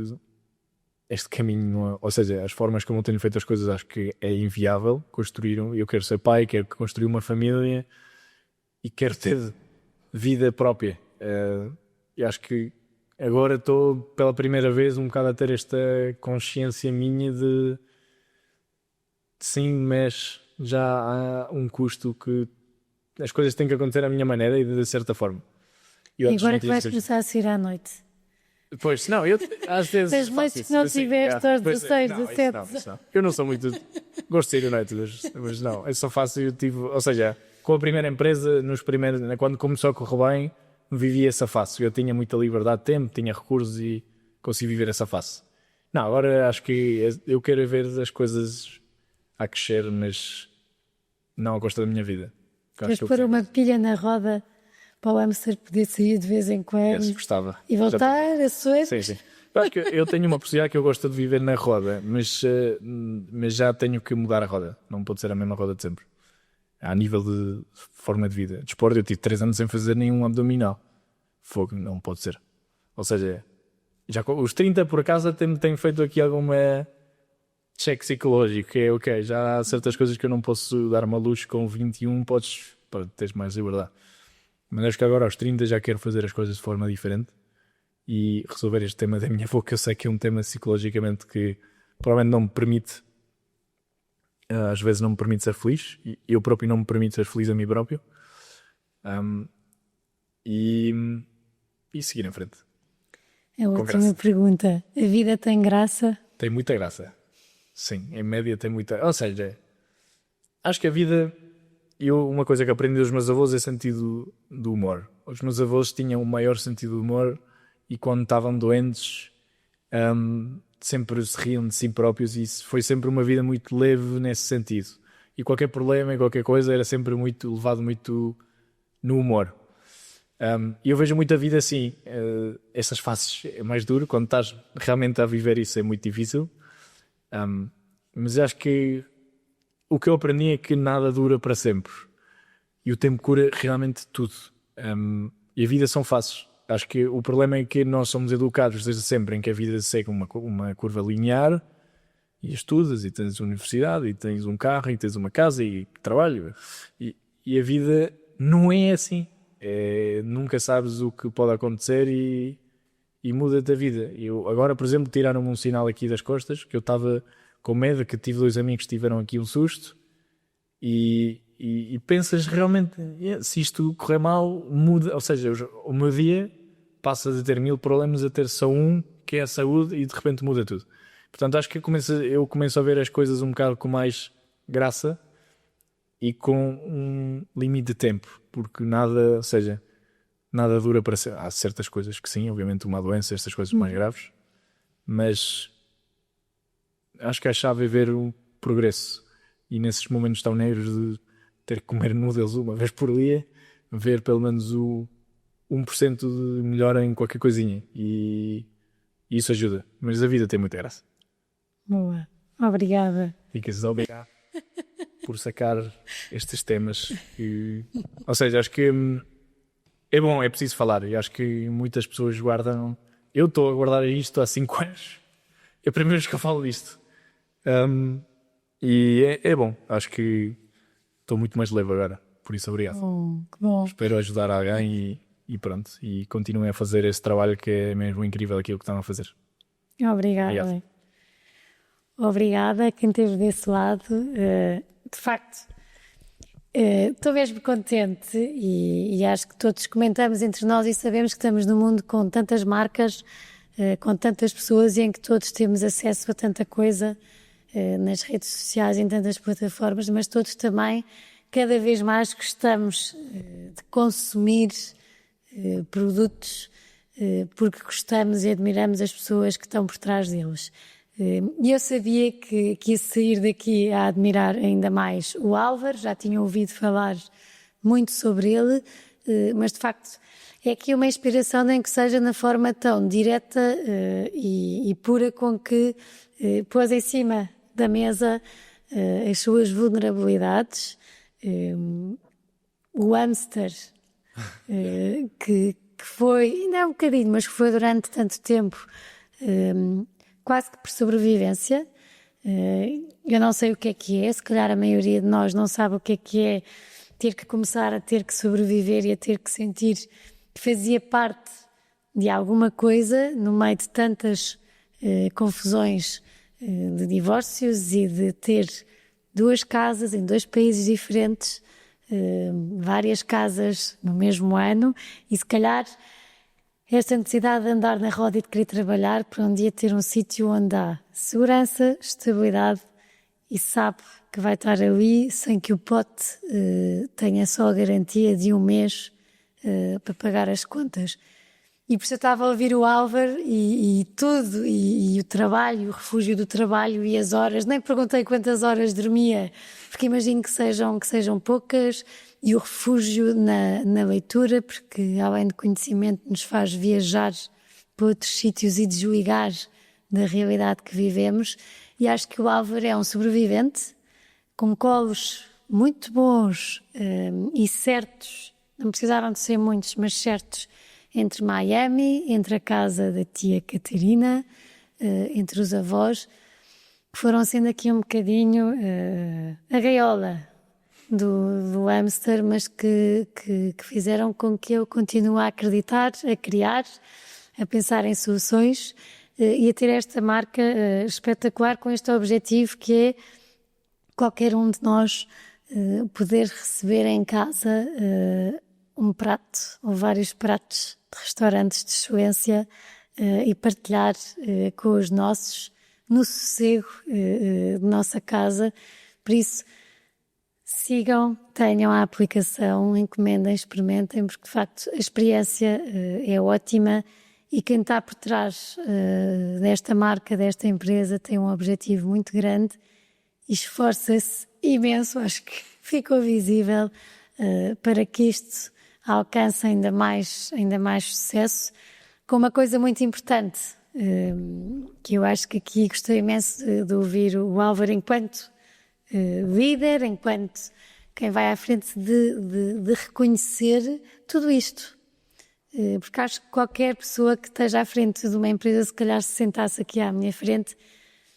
este caminho, ou seja, as formas como eu tenho feito as coisas, acho que é inviável construir. Eu quero ser pai, quero construir uma família e quero ter vida própria. E acho que agora estou pela primeira vez um bocado a ter esta consciência minha de sim, mas já há um custo que as coisas têm que acontecer da minha maneira e de certa forma. E agora que vais começar a sair à noite? Pois, não, eu às vezes. Tens noites que não tiveste aos 16, 17. Não. Eu não sou muito. Gosto de sair à noite, mas não, eu só faço. Ou seja, com a primeira empresa, quando começou a correr bem, vivi essa fase. Eu tinha muita liberdade de tempo, tinha recursos e consegui viver essa fase. Não, agora acho que eu quero ver as coisas a crescer, mas não a custa da minha vida. Queres pôr uma pilha na roda para o hamster poder sair de vez em quando gostava. E voltar a sua. Sim. Eu acho que eu tenho uma possibilidade que eu gosto de viver na roda, mas já tenho que mudar a roda. Não pode ser a mesma roda de sempre. A nível de forma de vida. Desporto, eu tive 3 anos sem fazer nenhum abdominal. Fogo, não pode ser. Ou seja, já com os 30 por acaso tenho feito aqui alguma check psicológico, que é ok, já há certas coisas que eu não posso dar uma luz. Com 21 teres mais liberdade. Mas acho que agora aos 30 já quero fazer as coisas de forma diferente e resolver este tema da minha avó, que eu sei que é um tema psicologicamente que provavelmente não me permite, às vezes não me permite ser feliz, e eu próprio não me permito ser feliz a mim próprio. E seguir em frente. A última pergunta. A vida tem graça? Tem muita graça. Sim, em média tem muita. Ou seja, acho que a vida... uma coisa que aprendi dos meus avós é sentido do humor. Os meus avós tinham o maior sentido do humor e quando estavam doentes sempre se riam de si próprios e isso foi sempre uma vida muito leve nesse sentido. E qualquer problema e qualquer coisa era sempre levado muito no humor. E eu vejo muito a vida assim. Essas fases é mais duro. Quando estás realmente a viver isso é muito difícil. Mas acho que o que eu aprendi é que nada dura para sempre. E o tempo cura realmente tudo. E a vida são fases. Acho que o problema é que nós somos educados desde sempre em que a vida segue uma curva linear e estudas e tens universidade e tens um carro e tens uma casa e trabalho. E a vida não é assim. Nunca sabes o que pode acontecer e muda-te a vida. Eu, agora, por exemplo, tiraram-me um sinal aqui das costas que eu estava com medo, que tive 2 amigos que tiveram aqui um susto e pensas realmente, se isto correr mal, muda, ou seja, o meu dia passa de ter 1000 problemas a ter só um, que é a saúde, e de repente muda tudo. Portanto, acho que eu começo a ver as coisas um bocado com mais graça e com um limite de tempo, porque nada dura para ser. Há certas coisas que sim, obviamente uma doença, estas coisas mais graves, mas acho que a chave é ver o progresso e nesses momentos tão negros de ter que comer noodles uma vez por dia, ver pelo menos o 1% de melhora em qualquer coisinha e isso ajuda, mas a vida tem muita graça. Boa, obrigada. Ficas obrigado por sacar estes temas ou seja, acho que é bom, é preciso falar e acho que muitas pessoas guardam. Eu estou a guardar isto há 5 anos, é a primeira vez que eu falo disto. E é bom, acho que estou muito mais leve agora, por isso obrigado. Que bom. Espero ajudar alguém e pronto, e continuem a fazer esse trabalho que é mesmo incrível aquilo que estão a fazer. Obrigada. Obrigada a quem esteve desse lado. De facto, estou mesmo contente e acho que todos comentamos entre nós e sabemos que estamos num mundo com tantas marcas, com tantas pessoas e em que todos temos acesso a tanta coisa nas redes sociais, em tantas plataformas, mas todos também cada vez mais gostamos de consumir produtos porque gostamos e admiramos as pessoas que estão por trás deles. E eu sabia que ia sair daqui a admirar ainda mais o Álvaro, já tinha ouvido falar muito sobre ele, mas de facto é aqui uma inspiração nem que seja na forma tão direta e pura com que pôs em cima da mesa as suas vulnerabilidades. O hamster, que foi, ainda é um bocadinho, mas que foi durante tanto tempo, quase que por sobrevivência. Eu não sei o que é, se calhar a maioria de nós não sabe o que é ter que começar a ter que sobreviver e a ter que sentir que fazia parte de alguma coisa no meio de tantas confusões de divórcios e de ter 2 casas em 2 países diferentes, várias casas no mesmo ano, e se calhar esta necessidade de andar na roda e de querer trabalhar para um dia ter um sítio onde há segurança, estabilidade e sabe que vai estar ali sem que o pote tenha só a garantia de 1 mês para pagar as contas. E por isso eu estava a ouvir o Álvaro e tudo, e o trabalho, o refúgio do trabalho e as horas. Nem perguntei quantas horas dormia, porque imagino que sejam poucas, e o refúgio na leitura, porque além de conhecimento nos faz viajar para outros sítios e desligar da realidade que vivemos. E acho que o Álvaro é um sobrevivente, com colos muito bons e certos, não precisaram de ser muitos, mas certos, entre Miami, entre a casa da tia Catarina, entre os avós, que foram sendo aqui um bocadinho a gaiola do hamster, mas que fizeram com que eu continue a acreditar, a criar, a pensar em soluções e a ter esta marca espetacular com este objetivo que é qualquer um de nós poder receber em casa um prato ou vários pratos de restaurantes de excelência e partilhar com os nossos no sossego de nossa casa. Por isso, sigam, tenham a aplicação, encomendem, experimentem, porque de facto a experiência é ótima e quem está por trás desta marca, desta empresa, tem um objetivo muito grande e esforça-se imenso, acho que ficou visível, para que isto alcance ainda mais sucesso, com uma coisa muito importante, que eu acho que aqui gostei imenso de ouvir o Álvaro enquanto líder, enquanto quem vai à frente de reconhecer tudo isto. Porque acho que qualquer pessoa que esteja à frente de uma empresa, se calhar se sentasse aqui à minha frente,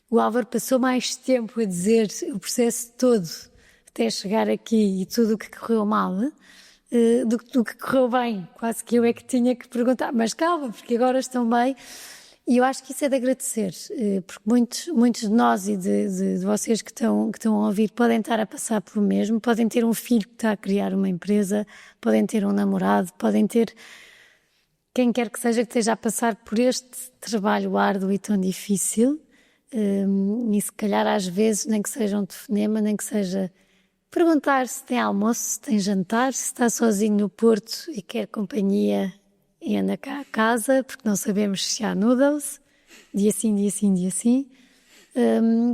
o Álvaro passou mais tempo a dizer o processo todo até chegar aqui e tudo o que correu mal do que correu bem. Quase que eu é que tinha que perguntar, mas calma, porque agora estão bem. E eu acho que isso é de agradecer, porque muitos de nós e de vocês que estão a ouvir podem estar a passar pelo mesmo, podem ter um filho que está a criar uma empresa, podem ter um namorado, podem ter quem quer que seja que esteja a passar por este trabalho árduo e tão difícil, e se calhar às vezes, nem que seja um telefonema, nem que seja perguntar se tem almoço, se tem jantar, se está sozinho no Porto e quer companhia e anda cá a casa, porque não sabemos se há noodles, dia sim,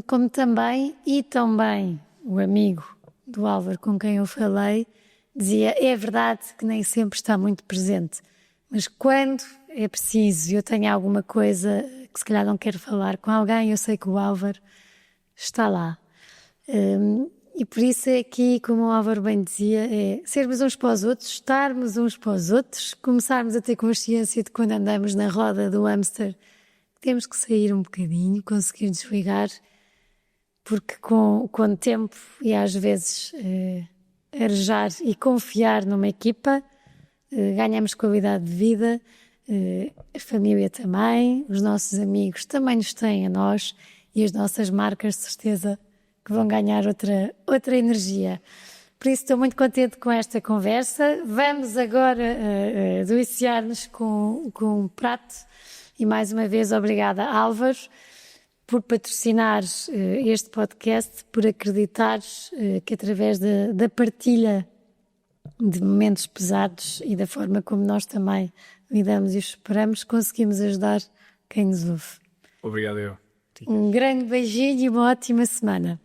como também, e também o amigo do Álvaro com quem eu falei, dizia, é verdade que nem sempre está muito presente, mas quando é preciso e eu tenho alguma coisa que se calhar não quero falar com alguém, eu sei que o Álvaro está lá. E por isso é aqui, como o Álvaro bem dizia, é sermos uns para os outros, estarmos uns para os outros, começarmos a ter consciência de quando andamos na roda do hamster, temos que sair um bocadinho, conseguir desligar, porque com o tempo e às vezes arejar e confiar numa equipa, ganhamos qualidade de vida, a família também, os nossos amigos também nos têm a nós e as nossas marcas, de certeza, que vão ganhar outra energia. Por isso estou muito contente com esta conversa. Vamos agora deliciar-nos com um prato e mais uma vez obrigada, Álvaro, por patrocinares este podcast, por acreditares que através da partilha de momentos pesados e da forma como nós também lidamos e os superamos, conseguimos ajudar quem nos ouve. Obrigado, eu. Um grande beijinho e uma ótima semana.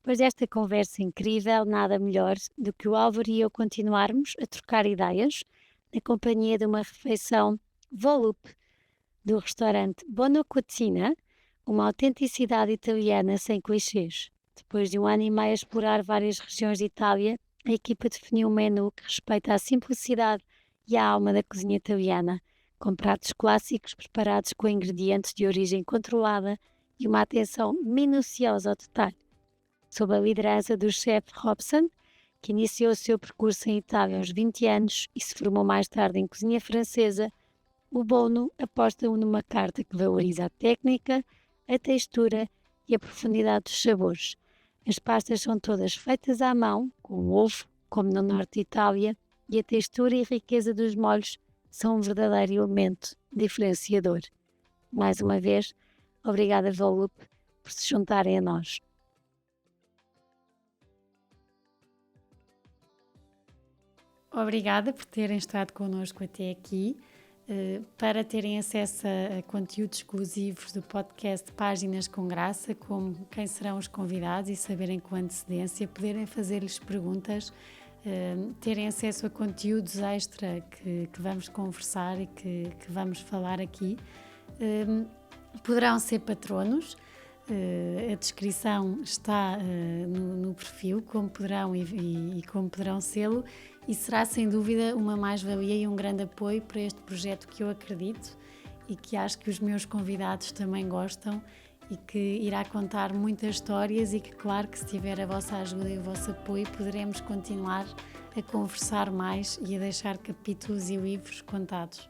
Depois desta conversa incrível, nada melhor do que o Álvaro e eu continuarmos a trocar ideias na companhia de uma refeição Volup do restaurante Buona Cucina, uma autenticidade italiana sem clichês. Depois de 1 ano e meio a explorar várias regiões de Itália, a equipa definiu um menu que respeita a simplicidade e a alma da cozinha italiana, com pratos clássicos preparados com ingredientes de origem controlada e uma atenção minuciosa ao detalhe. Sob a liderança do chefe Robson, que iniciou o seu percurso em Itália aos 20 anos e se formou mais tarde em cozinha francesa, o Bono aposta numa carta que valoriza a técnica, a textura e a profundidade dos sabores. As pastas são todas feitas à mão, com ovo, como no norte de Itália, e a textura e a riqueza dos molhos são um verdadeiro elemento diferenciador. Mais uma vez, obrigada Volup por se juntarem a nós. Obrigada por terem estado connosco até aqui. Para terem acesso a conteúdos exclusivos do podcast Páginas com Graça, como quem serão os convidados e saberem com antecedência, poderem fazer-lhes perguntas, terem acesso a conteúdos extra que vamos conversar e que vamos falar aqui, poderão ser patronos. A descrição está no perfil, como poderão e como poderão sê-lo, e será sem dúvida uma mais-valia e um grande apoio para este projeto que eu acredito e que acho que os meus convidados também gostam e que irá contar muitas histórias e que, claro, que se tiver a vossa ajuda e o vosso apoio poderemos continuar a conversar mais e a deixar capítulos e livros contados.